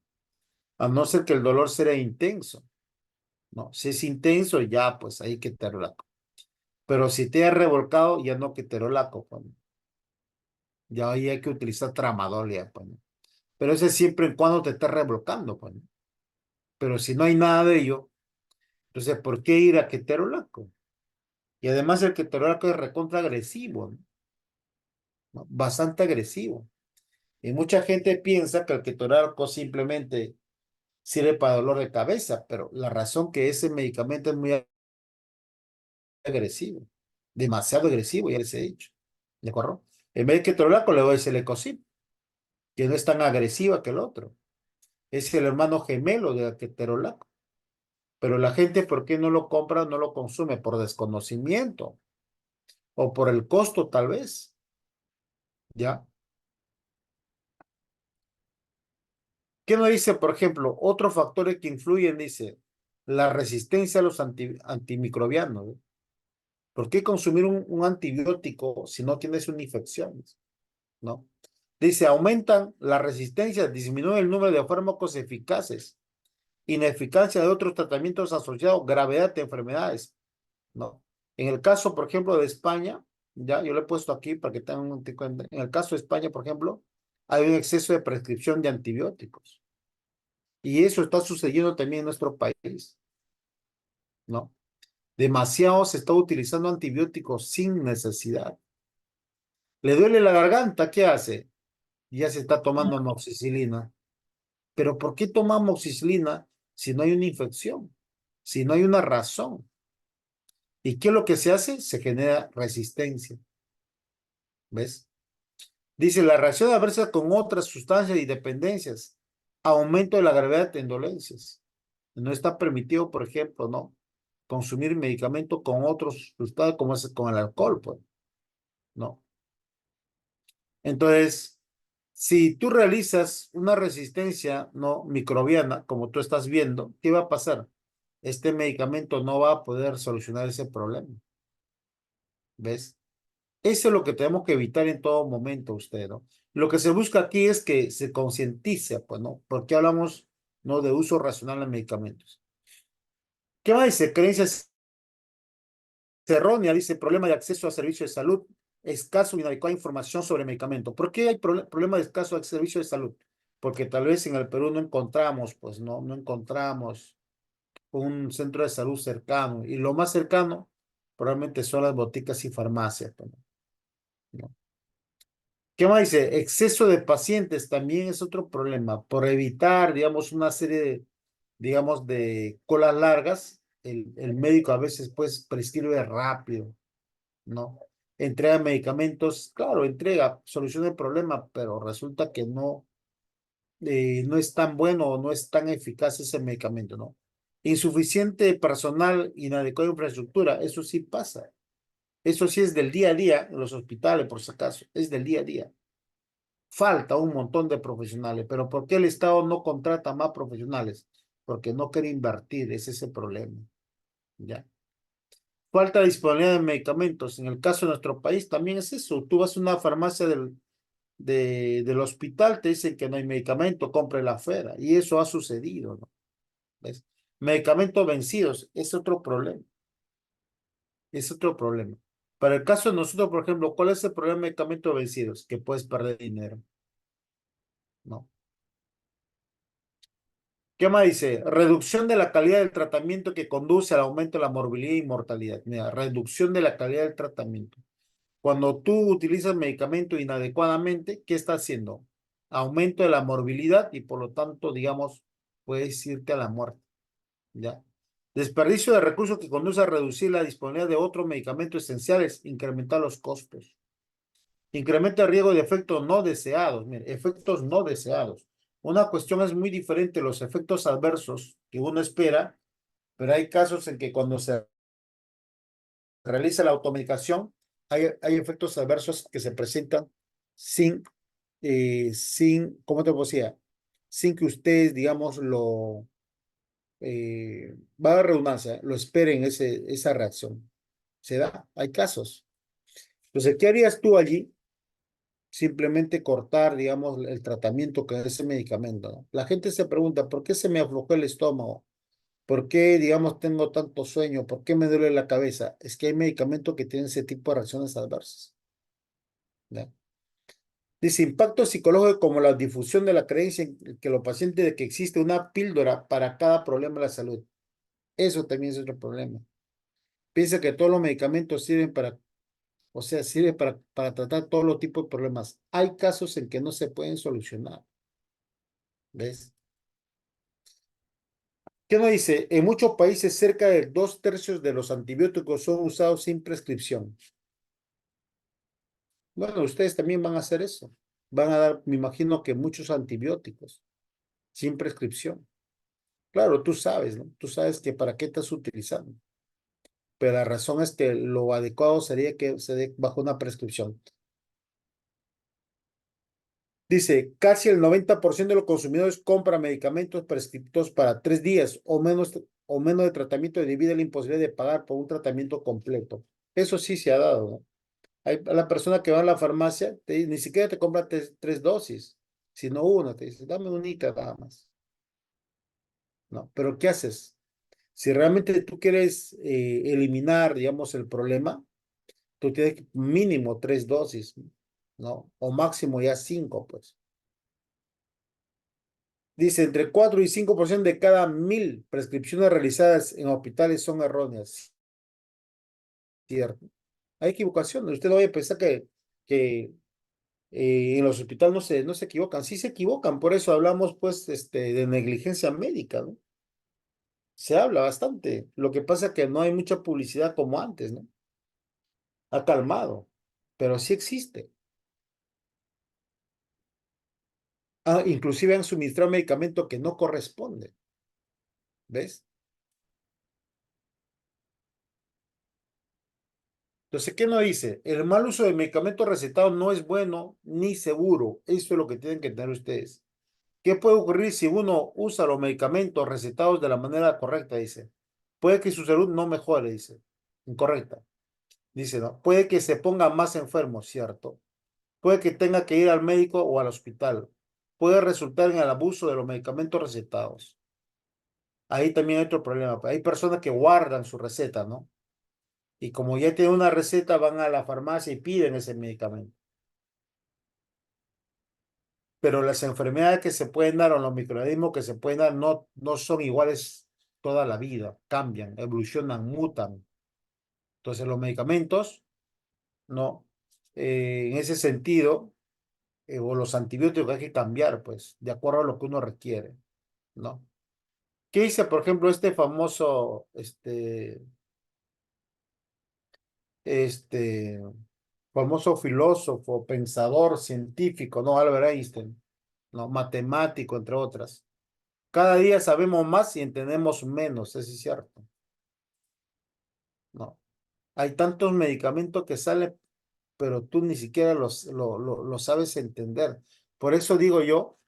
A no ser que el dolor sea intenso, ¿no? Si es intenso, ya, pues ahí ketorolaco. Pero si te has revolcado, ya no ketorolaco, pues, ¿no? Ya ahí hay que utilizar tramadol, ya, pues, ¿no? Pero ese es siempre y cuando te estés revolcando, pues, ¿no? Pero si no hay nada de ello, entonces, ¿por qué ir a ketorolaco? Y además el ketorolaco es recontra agresivo, ¿no? ¿No? Bastante agresivo. Y mucha gente piensa que el ketorolaco simplemente sirve para dolor de cabeza, pero la razón que ese medicamento es muy agresivo, demasiado agresivo, ya les he dicho, ¿de acuerdo? En vez de ketorolaco le doy Celecoxib, que no es tan agresiva que el otro. Es el hermano gemelo de ketorolaco. Pero la gente, ¿por qué no lo compra, no lo consume? Por desconocimiento o por el costo, tal vez, ¿ya? ¿Qué nos dice, por ejemplo? Otros factores que influyen, dice, la resistencia a los antimicrobianos, ¿no? ¿Por qué consumir un antibiótico si no tienes una infección? ¿No? Dice, aumentan la resistencia, disminuye el número de fármacos eficaces, ineficacia de otros tratamientos asociados, gravedad de enfermedades, ¿no? En el caso, por ejemplo, de España, ya, yo lo he puesto aquí para que tengan un cuenta. En el caso de España, por ejemplo, hay un exceso de prescripción de antibióticos. Y eso está sucediendo también en nuestro país, ¿no? Demasiado se está utilizando antibióticos sin necesidad. ¿Le duele la garganta? ¿Qué hace? Ya se está tomando amoxicilina. Pero ¿por qué toma amoxicilina si no hay una infección? Si no hay una razón. ¿Y qué es lo que se hace? Se genera resistencia. ¿Ves? Dice, la reacción adversa con otras sustancias y dependencias. Aumento de la gravedad de dolencias. No está permitido, por ejemplo, ¿no? Consumir medicamento con otros sustancias como es con el alcohol, pues, ¿no? Entonces, si tú realizas una resistencia no microbiana, como tú estás viendo, ¿qué va a pasar? Este medicamento no va a poder solucionar ese problema. ¿Ves? Eso es lo que tenemos que evitar en todo momento, usted, ¿no? Lo que se busca aquí es que se concientice, pues, ¿no? Porque hablamos, ¿no? De uso racional de medicamentos. ¿Qué más dice? Creencias erróneas, dice, problema de acceso a servicios de salud, escaso y inadecuada información sobre medicamentos. ¿Por qué hay problema de escaso a servicios de salud? Porque tal vez en el Perú no encontramos, pues, no encontramos un centro de salud cercano. Y lo más cercano probablemente son las boticas y farmacias, pues, ¿no? ¿Qué más dice? Exceso de pacientes también es otro problema. Por evitar, digamos, una serie de, digamos, de colas largas, el médico a veces, pues, prescribe rápido, ¿no? Entrega medicamentos, claro, entrega, soluciona el problema, pero resulta que no es tan bueno o no es tan eficaz ese medicamento, ¿no? Insuficiente personal, inadecuada infraestructura, eso sí pasa. Eso sí es del día a día en los hospitales, por si acaso, es del día a día. Falta un montón de profesionales, pero ¿por qué el Estado no contrata más profesionales? Porque no quiere invertir, ese es el problema, ¿ya? Falta de disponibilidad de medicamentos. En el caso de nuestro país también es eso. Tú vas a una farmacia del hospital, te dicen que no hay medicamento, compre la afuera. Y eso ha sucedido, ¿no? ¿Ves? Medicamentos vencidos, es otro problema. Es otro problema. Para el caso de nosotros, por ejemplo, ¿cuál es el problema de medicamentos vencidos? Que puedes perder dinero, ¿no? ¿Qué más dice? Reducción de la calidad del tratamiento que conduce al aumento de la morbilidad y mortalidad. Mira, reducción de la calidad del tratamiento. Cuando tú utilizas medicamento inadecuadamente, ¿qué está haciendo? Aumento de la morbilidad y por lo tanto, digamos, puedes irte a la muerte, ¿ya? Desperdicio de recursos que conduce a reducir la disponibilidad de otros medicamentos esenciales, incrementar los costos. Incrementa el riesgo de efectos no deseados. Mire, efectos no deseados. Una cuestión es muy diferente los efectos adversos que uno espera, pero hay casos en que cuando se realiza la automedicación, hay efectos adversos que se presentan ¿cómo te decía? Sin que ustedes, digamos, va a redundancia, lo esperen esa reacción. Se da, hay casos. Entonces, ¿qué harías tú allí? Simplemente cortar, digamos, el tratamiento con ese medicamento, ¿no? La gente se pregunta, ¿por qué se me aflojó el estómago? ¿Por qué, digamos, tengo tanto sueño? ¿Por qué me duele la cabeza? Es que hay medicamentos que tienen ese tipo de reacciones adversas, ¿ya? Dice, impacto psicológico como la difusión de la creencia en que los pacientes de que existe una píldora para cada problema de la salud. Eso también es otro problema. Piensa que todos los medicamentos sirven para, o sea, sirven para tratar todos los tipos de problemas. Hay casos en que no se pueden solucionar, ¿ves? ¿Qué nos dice? En muchos países cerca de 2/3 de los antibióticos son usados sin prescripción. Bueno, ustedes también van a hacer eso. Van a dar, me imagino que muchos antibióticos sin prescripción. Claro, tú sabes, ¿no? Tú sabes que para qué estás utilizando. Pero la razón es que lo adecuado sería que se dé bajo una prescripción. Dice, casi el 90% de los consumidores compran medicamentos prescriptos para 3 días o menos de tratamiento debido a la imposibilidad de pagar por un tratamiento completo. Eso sí se ha dado, ¿no? Hay a la persona que va a la farmacia, ni siquiera te compra tres dosis, sino una, te dice, dame unita nada más. No, pero ¿qué haces? Si realmente tú quieres eliminar, digamos, el problema, tú tienes mínimo 3 dosis, ¿no? O máximo ya 5, pues. Dice, entre 4 y 5% de cada 1000 prescripciones realizadas en hospitales son erróneas. Cierto. Hay equivocaciones. Usted no vaya a pensar que en los hospitales no se equivocan. Sí se equivocan. Por eso hablamos, pues, de negligencia médica, ¿no? Se habla bastante. Lo que pasa es que no hay mucha publicidad como antes, ¿no? Ha calmado, pero sí existe. Ah, inclusive han suministrado medicamento que no corresponde. ¿Ves? Entonces, ¿qué nos dice? El mal uso de medicamentos recetados no es bueno ni seguro. Eso es lo que tienen que tener ustedes. ¿Qué puede ocurrir si uno usa los medicamentos recetados de la manera correcta? Dice. Puede que su salud no mejore, dice. Incorrecta. Dice, ¿no? Puede que se ponga más enfermo, ¿cierto? Puede que tenga que ir al médico o al hospital. Puede resultar en el abuso de los medicamentos recetados. Ahí también hay otro problema. Hay personas que guardan su receta, ¿no? Y como ya tienen una receta, van a la farmacia y piden ese medicamento. Pero las enfermedades que se pueden dar o los microorganismos que se pueden dar no son iguales toda la vida. Cambian, evolucionan, mutan. Entonces los medicamentos, no. En ese sentido, o los antibióticos hay que cambiar, pues, de acuerdo a lo que uno requiere, ¿no? ¿Qué dice, por ejemplo, este famoso, este famoso filósofo, pensador, científico, ¿no? Albert Einstein, ¿no? Matemático, entre otras. Cada día sabemos más y entendemos menos, eso es cierto, ¿no? Hay tantos medicamentos que salen, pero tú ni siquiera los sabes entender. Por eso digo yo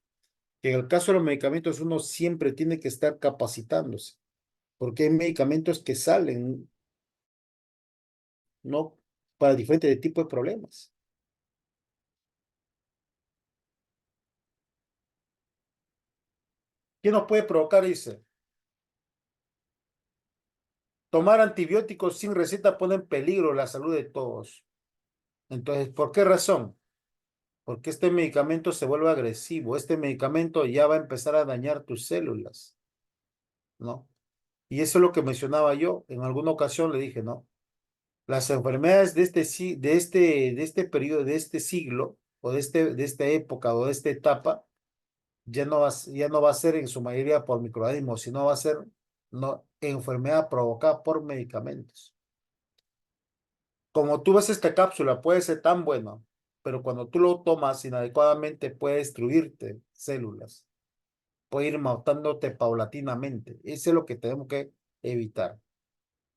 que en el caso de los medicamentos uno siempre tiene que estar capacitándose, porque hay medicamentos que salen, ¿no? Para diferentes tipos de problemas. ¿Qué nos puede provocar? Dice, tomar antibióticos sin receta pone en peligro la salud de todos. Entonces, ¿por qué razón? Porque este medicamento se vuelve agresivo. Este medicamento ya va a empezar a dañar tus células, ¿no? Y eso es lo que mencionaba yo. En alguna ocasión le dije, ¿no? Las enfermedades de este periodo, de este siglo, o de esta época, o de esta etapa, ya no va a ser en su mayoría por microorganismos, sino va a ser, no, enfermedad provocada por medicamentos. Como tú ves esta cápsula, puede ser tan bueno, pero cuando tú lo tomas inadecuadamente puede destruirte células, puede ir matándote paulatinamente. Eso es lo que tenemos que evitar,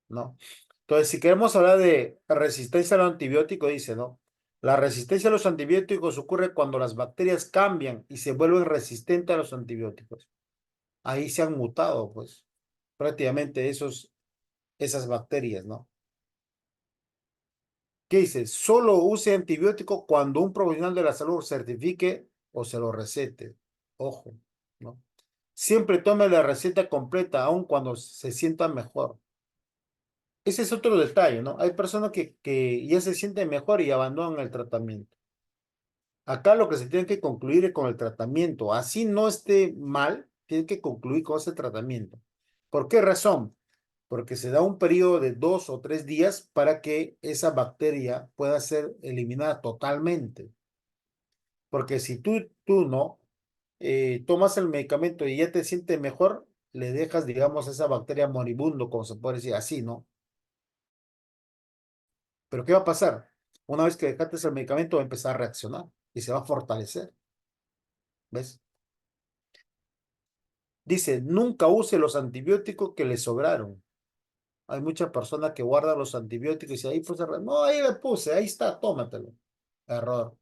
¿no? Entonces, si queremos hablar de resistencia a los antibióticos, dice, ¿no? La resistencia a los antibióticos ocurre cuando las bacterias cambian y se vuelven resistentes a los antibióticos. Ahí se han mutado, pues, prácticamente esas bacterias, ¿no? ¿Qué dice? Solo use antibiótico cuando un profesional de la salud certifique o se lo recete. Ojo, ¿no? Siempre tome la receta completa, aun cuando se sienta mejor. Ese es otro detalle, ¿no? Hay personas que ya se sienten mejor y abandonan el tratamiento. Acá lo que se tiene que concluir es con el tratamiento. Así no esté mal, tiene que concluir con ese tratamiento. ¿Por qué razón? Porque se da un periodo de 2 o 3 días para que esa bacteria pueda ser eliminada totalmente. Porque si tú no tomas el medicamento y ya te sientes mejor, le dejas, digamos, esa bacteria moribundo, como se puede decir así, ¿no? Pero ¿qué va a pasar? Una vez que dejaste el medicamento, va a empezar a reaccionar y se va a fortalecer. ¿Ves? Dice, nunca use los antibióticos que le sobraron. Hay muchas personas que guardan los antibióticos y ahí pues, no, ahí le puse, ahí está, tómatelo. Error,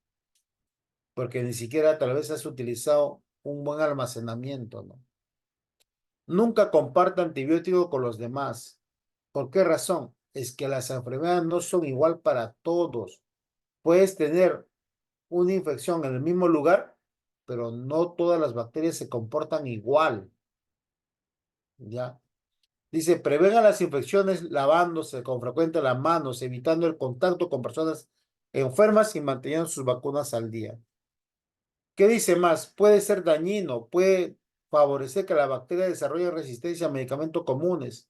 porque ni siquiera tal vez has utilizado un buen almacenamiento, ¿no? Nunca comparta antibióticos con los demás. ¿Por qué razón? Es que las enfermedades no son igual para todos. Puedes tener una infección en el mismo lugar, pero no todas las bacterias se comportan igual. ¿Ya? Dice, prevenga las infecciones lavándose con frecuencia las manos, evitando el contacto con personas enfermas y manteniendo sus vacunas al día. ¿Qué dice más? Puede ser dañino, puede favorecer que la bacteria desarrolle resistencia a medicamentos comunes,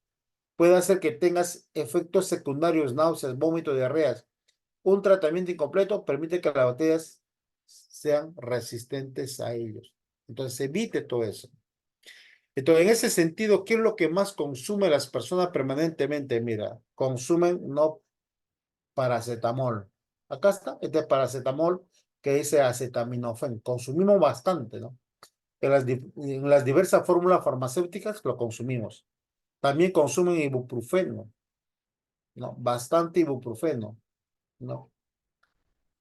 puede hacer que tengas efectos secundarios, náuseas, vómitos, diarreas. Un tratamiento incompleto permite que las bacterias sean resistentes a ellos. Entonces, evite todo eso. Entonces, en ese sentido, ¿qué es lo que más consume las personas permanentemente? Mira, consumen no paracetamol. Acá está, este es paracetamol que dice acetaminofén. Consumimos bastante, ¿no? En las diversas fórmulas farmacéuticas lo consumimos. También consumen ibuprofeno, ¿no? Bastante ibuprofeno, ¿no?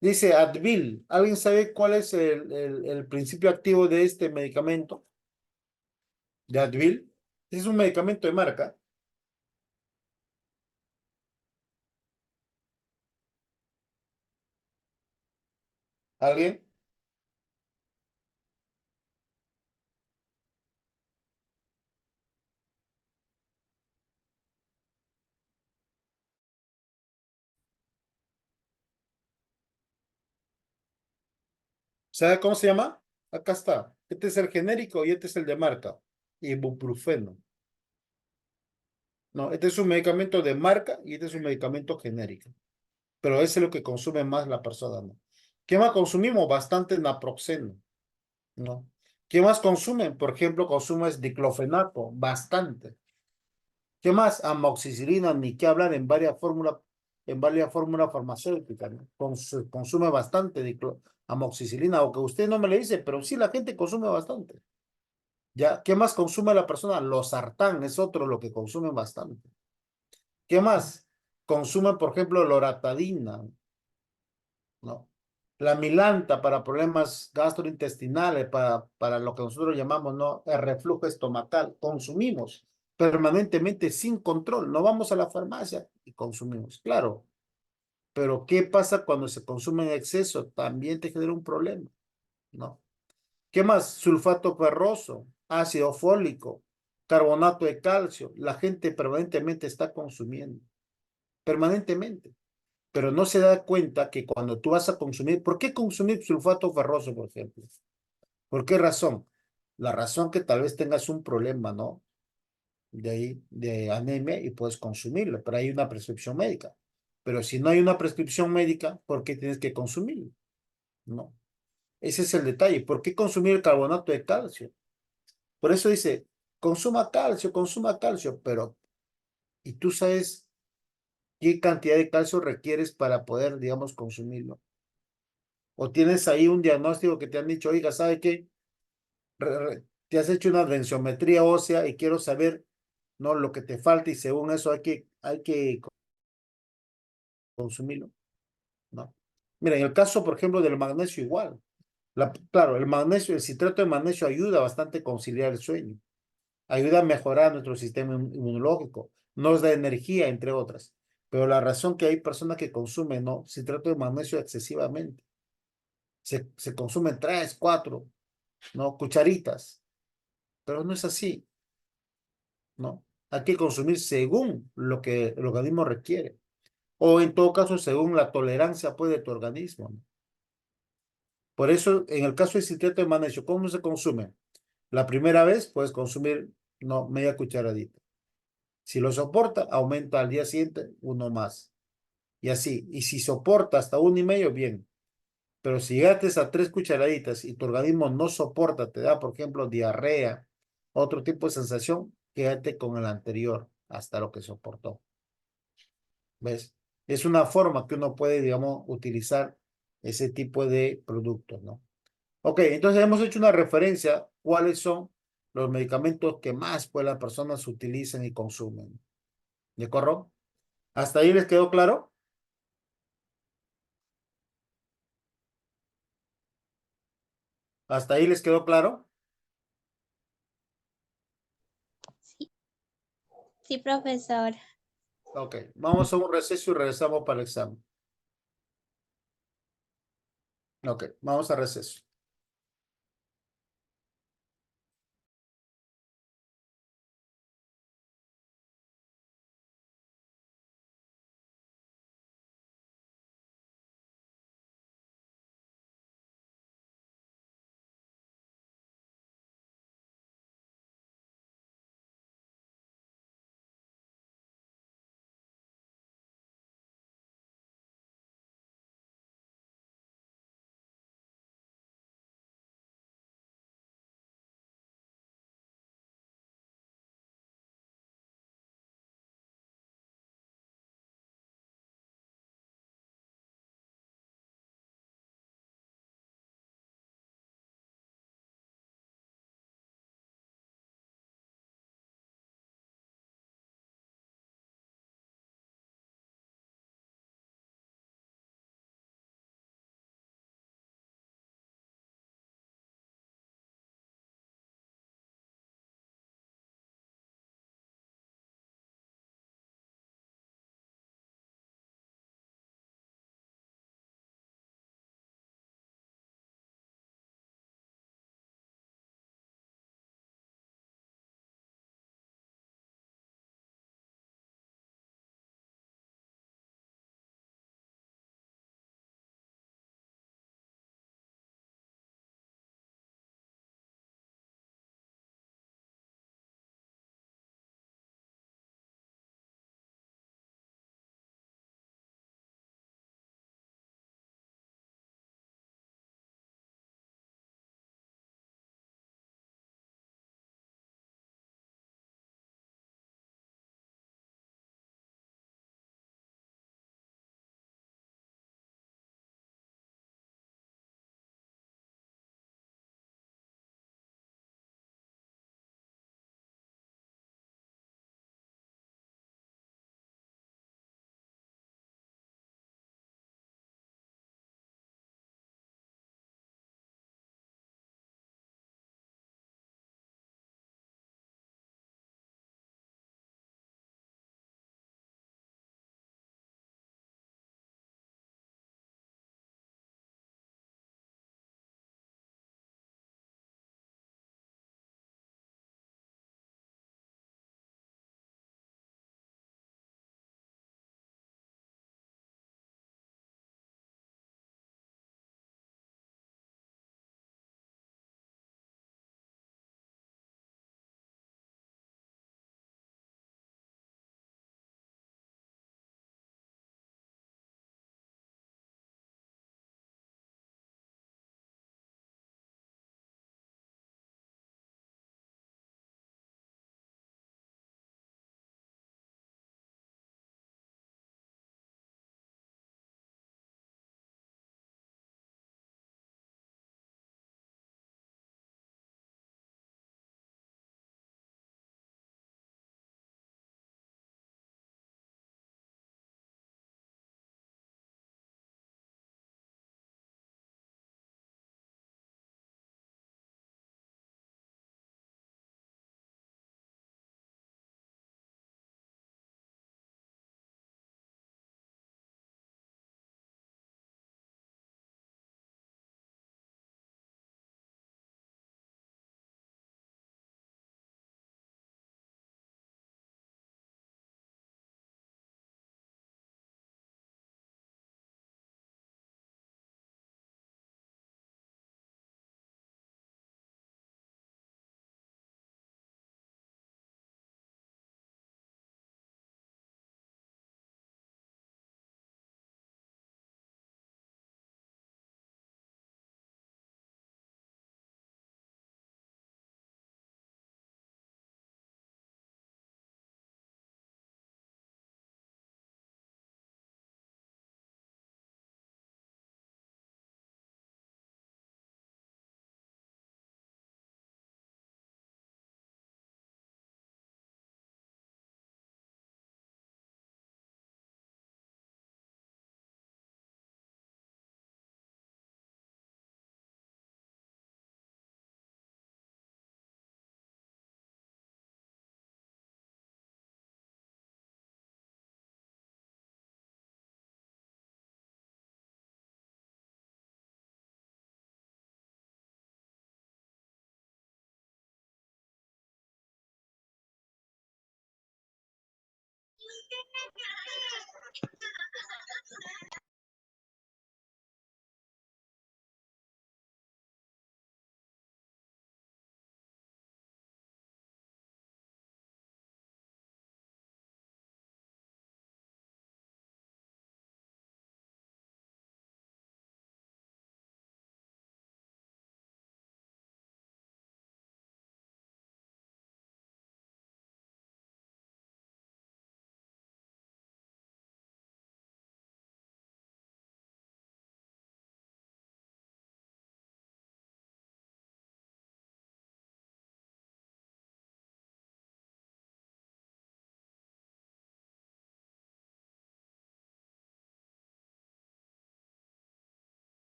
Dice Advil. ¿Alguien sabe cuál es el principio activo de este medicamento? De Advil. Es un medicamento de marca. ¿Alguien? ¿Sabe cómo se llama? Acá está. Este es el genérico y este es el de marca. Ibuprofeno. No, este es un medicamento de marca y este es un medicamento genérico. Pero ese es lo que consume más la persona, ¿no? ¿Qué más consumimos? Bastante naproxeno, ¿no? ¿Qué más consumen? Por ejemplo, consumes diclofenaco, bastante. ¿Qué más? Amoxicilina, ni qué hablar en varias fórmulas farmacéuticas, ¿no? Consume bastante amoxicilina, aunque usted no me le dice, pero sí la gente consume bastante. ¿Ya? ¿Qué más consume la persona? Losartán es otro lo que consume bastante. ¿Qué más? Consumen, por ejemplo, loratadina, ¿no? La milanta para problemas gastrointestinales, para lo que nosotros llamamos, ¿no? El reflujo estomacal. Consumimos permanentemente sin control. No vamos a la farmacia y consumimos. Claro, pero ¿qué pasa cuando se consume en exceso? También te genera un problema, ¿no? ¿Qué más? Sulfato ferroso, ácido fólico, carbonato de calcio. La gente permanentemente está consumiendo, permanentemente. Pero no se da cuenta que cuando tú vas a consumir, ¿por qué consumir sulfato ferroso, por ejemplo? ¿Por qué razón? La razón que tal vez tengas un problema, ¿no? De ahí, de anemia y puedes consumirlo, pero hay una prescripción médica. Pero si no hay una prescripción médica, ¿por qué tienes que consumirlo? No. Ese es el detalle. ¿Por qué consumir el carbonato de calcio? Por eso dice, consuma calcio, pero ¿y tú sabes qué cantidad de calcio requieres para poder, digamos, consumirlo? O tienes ahí un diagnóstico que te han dicho, oiga, ¿sabe qué? Te has hecho una densiometría ósea y quiero saber, ¿no? Lo que te falta y según eso hay que consumirlo, ¿no? Mira, en el caso, por ejemplo, del magnesio igual. Claro, el magnesio, el citrato de magnesio ayuda bastante a conciliar el sueño, ayuda a mejorar nuestro sistema inmunológico, nos da energía, entre otras. Pero la razón que hay personas que consumen, ¿no? Citrato de magnesio excesivamente. Se consumen 3, 4, ¿no? Cucharitas. Pero no es así, ¿no? Hay que consumir según lo que el organismo requiere. O en todo caso, según la tolerancia, pues, de tu organismo, ¿no? Por eso, en el caso del citrato de magnesio, ¿cómo se consume? La primera vez puedes consumir, no, media cucharadita. Si lo soporta, aumenta al día siguiente uno más. Y así. Y si soporta hasta 1,5, bien. Pero si llegaste a 3 cucharaditas y tu organismo no soporta, te da, por ejemplo, diarrea, otro tipo de sensación, quédate con el anterior hasta lo que soportó. ¿Ves? Es una forma que uno puede, digamos, utilizar ese tipo de productos, ¿no? Ok, entonces hemos hecho una referencia cuáles son los medicamentos que más pues las personas utilizan y consumen. ¿De acuerdo? ¿Hasta ahí les quedó claro? ¿Hasta ahí les quedó claro? Sí, sí, profesor. Ok, vamos a un receso y regresamos para el examen. Ok, vamos a receso.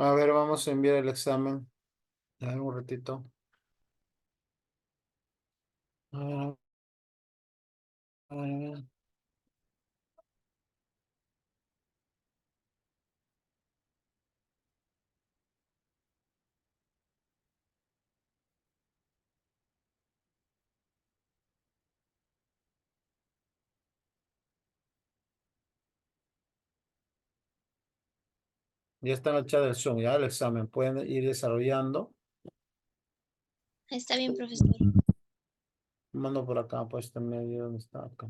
A ver, vamos a enviar el examen. A ver, un ratito. A ver, a ver, a ver. Ya está en el chat del Zoom, ya el examen. Pueden ir desarrollando. Está bien, profesor. Mando por acá, pues está en medio, ¿dónde está acá?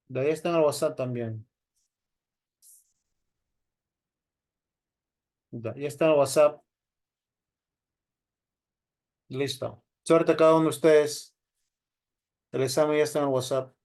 De ahí está en el WhatsApp también. Ya está en el WhatsApp. Listo. Suerte a cada uno de ustedes. El examen ya está en el WhatsApp.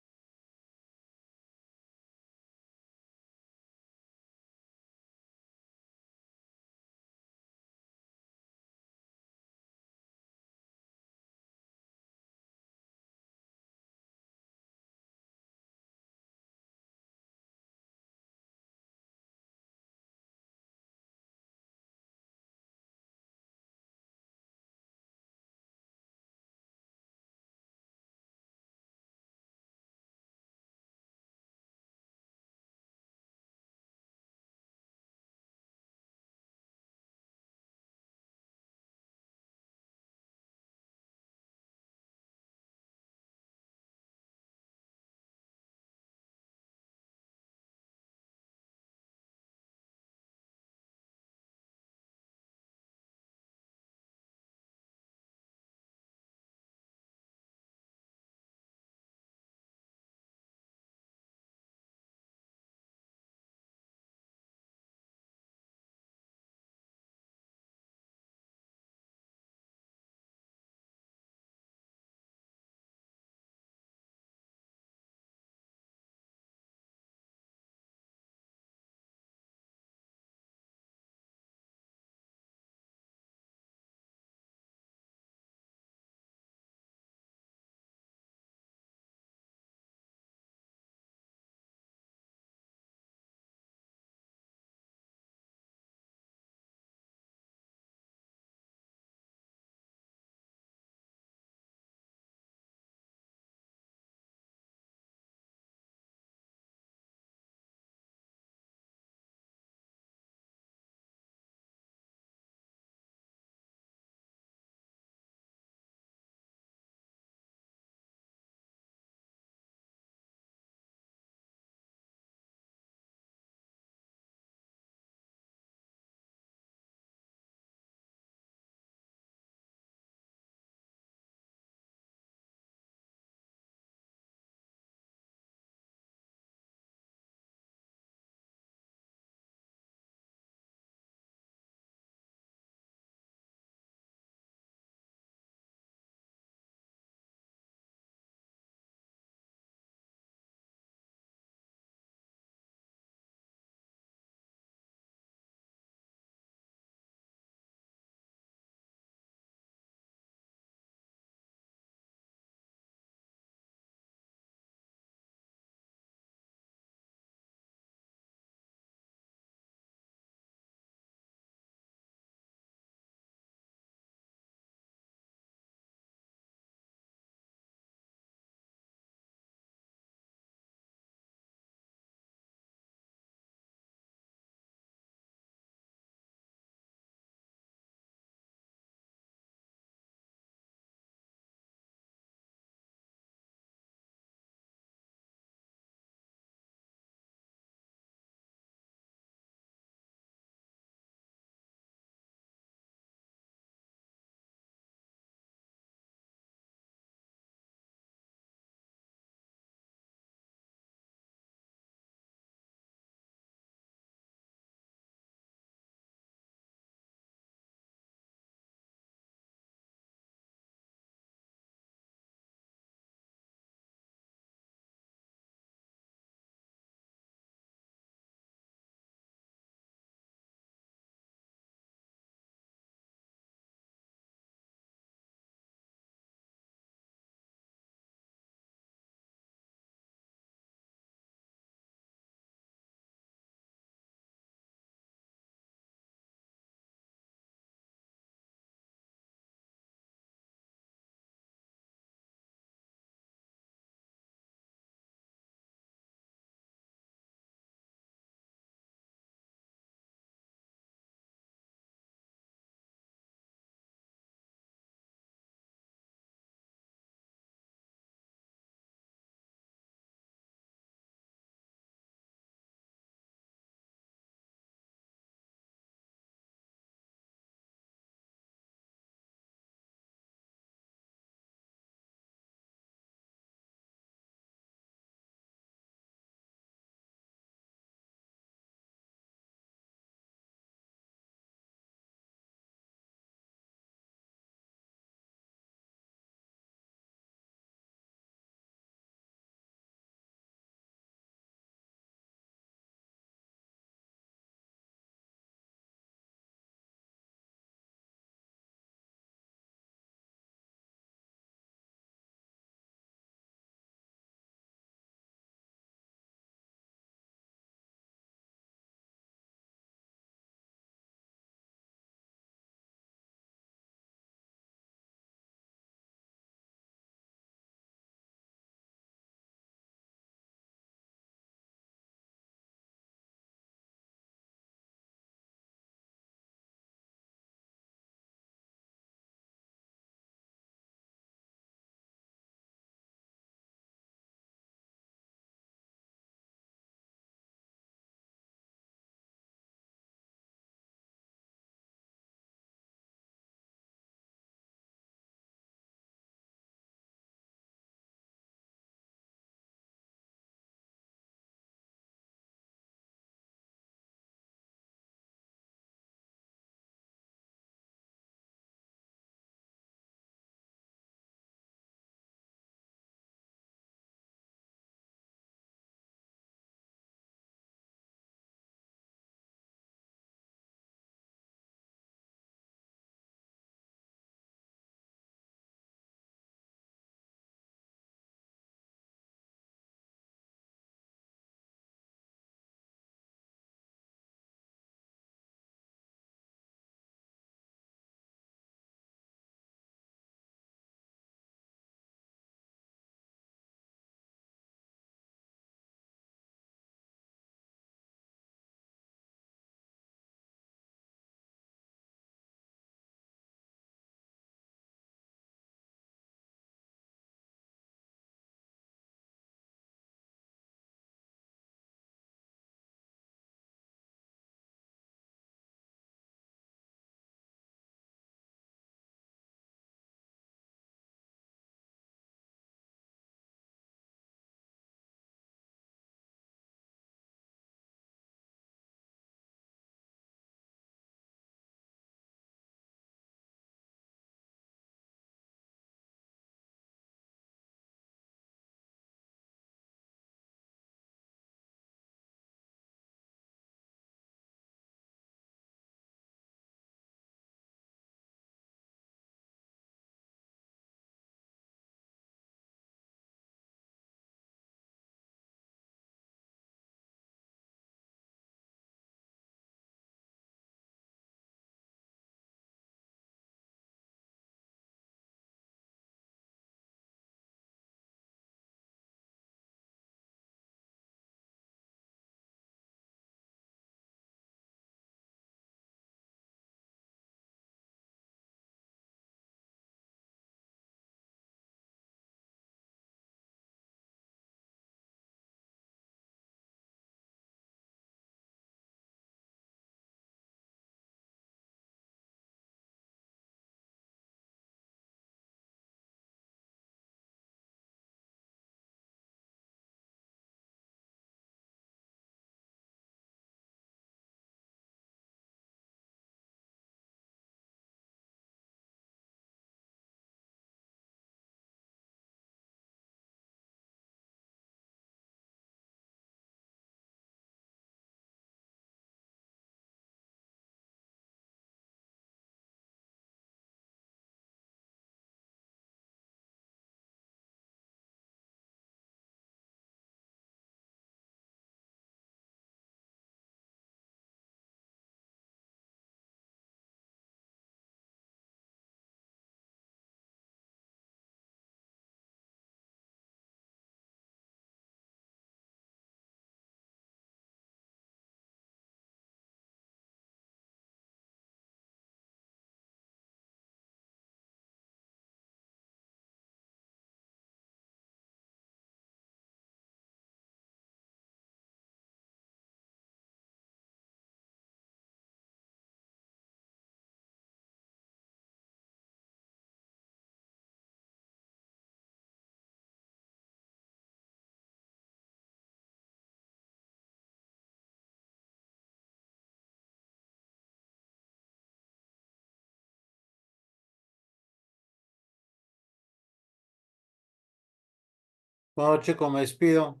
Bueno, chicos, me despido.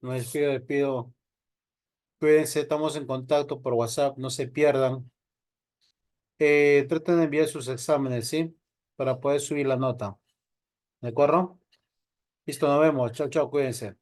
Despido. Cuídense, estamos en contacto por WhatsApp, no se pierdan. Traten de enviar sus exámenes, ¿sí? Para poder subir la nota. ¿De acuerdo? Listo, nos vemos. Chao, chao, cuídense.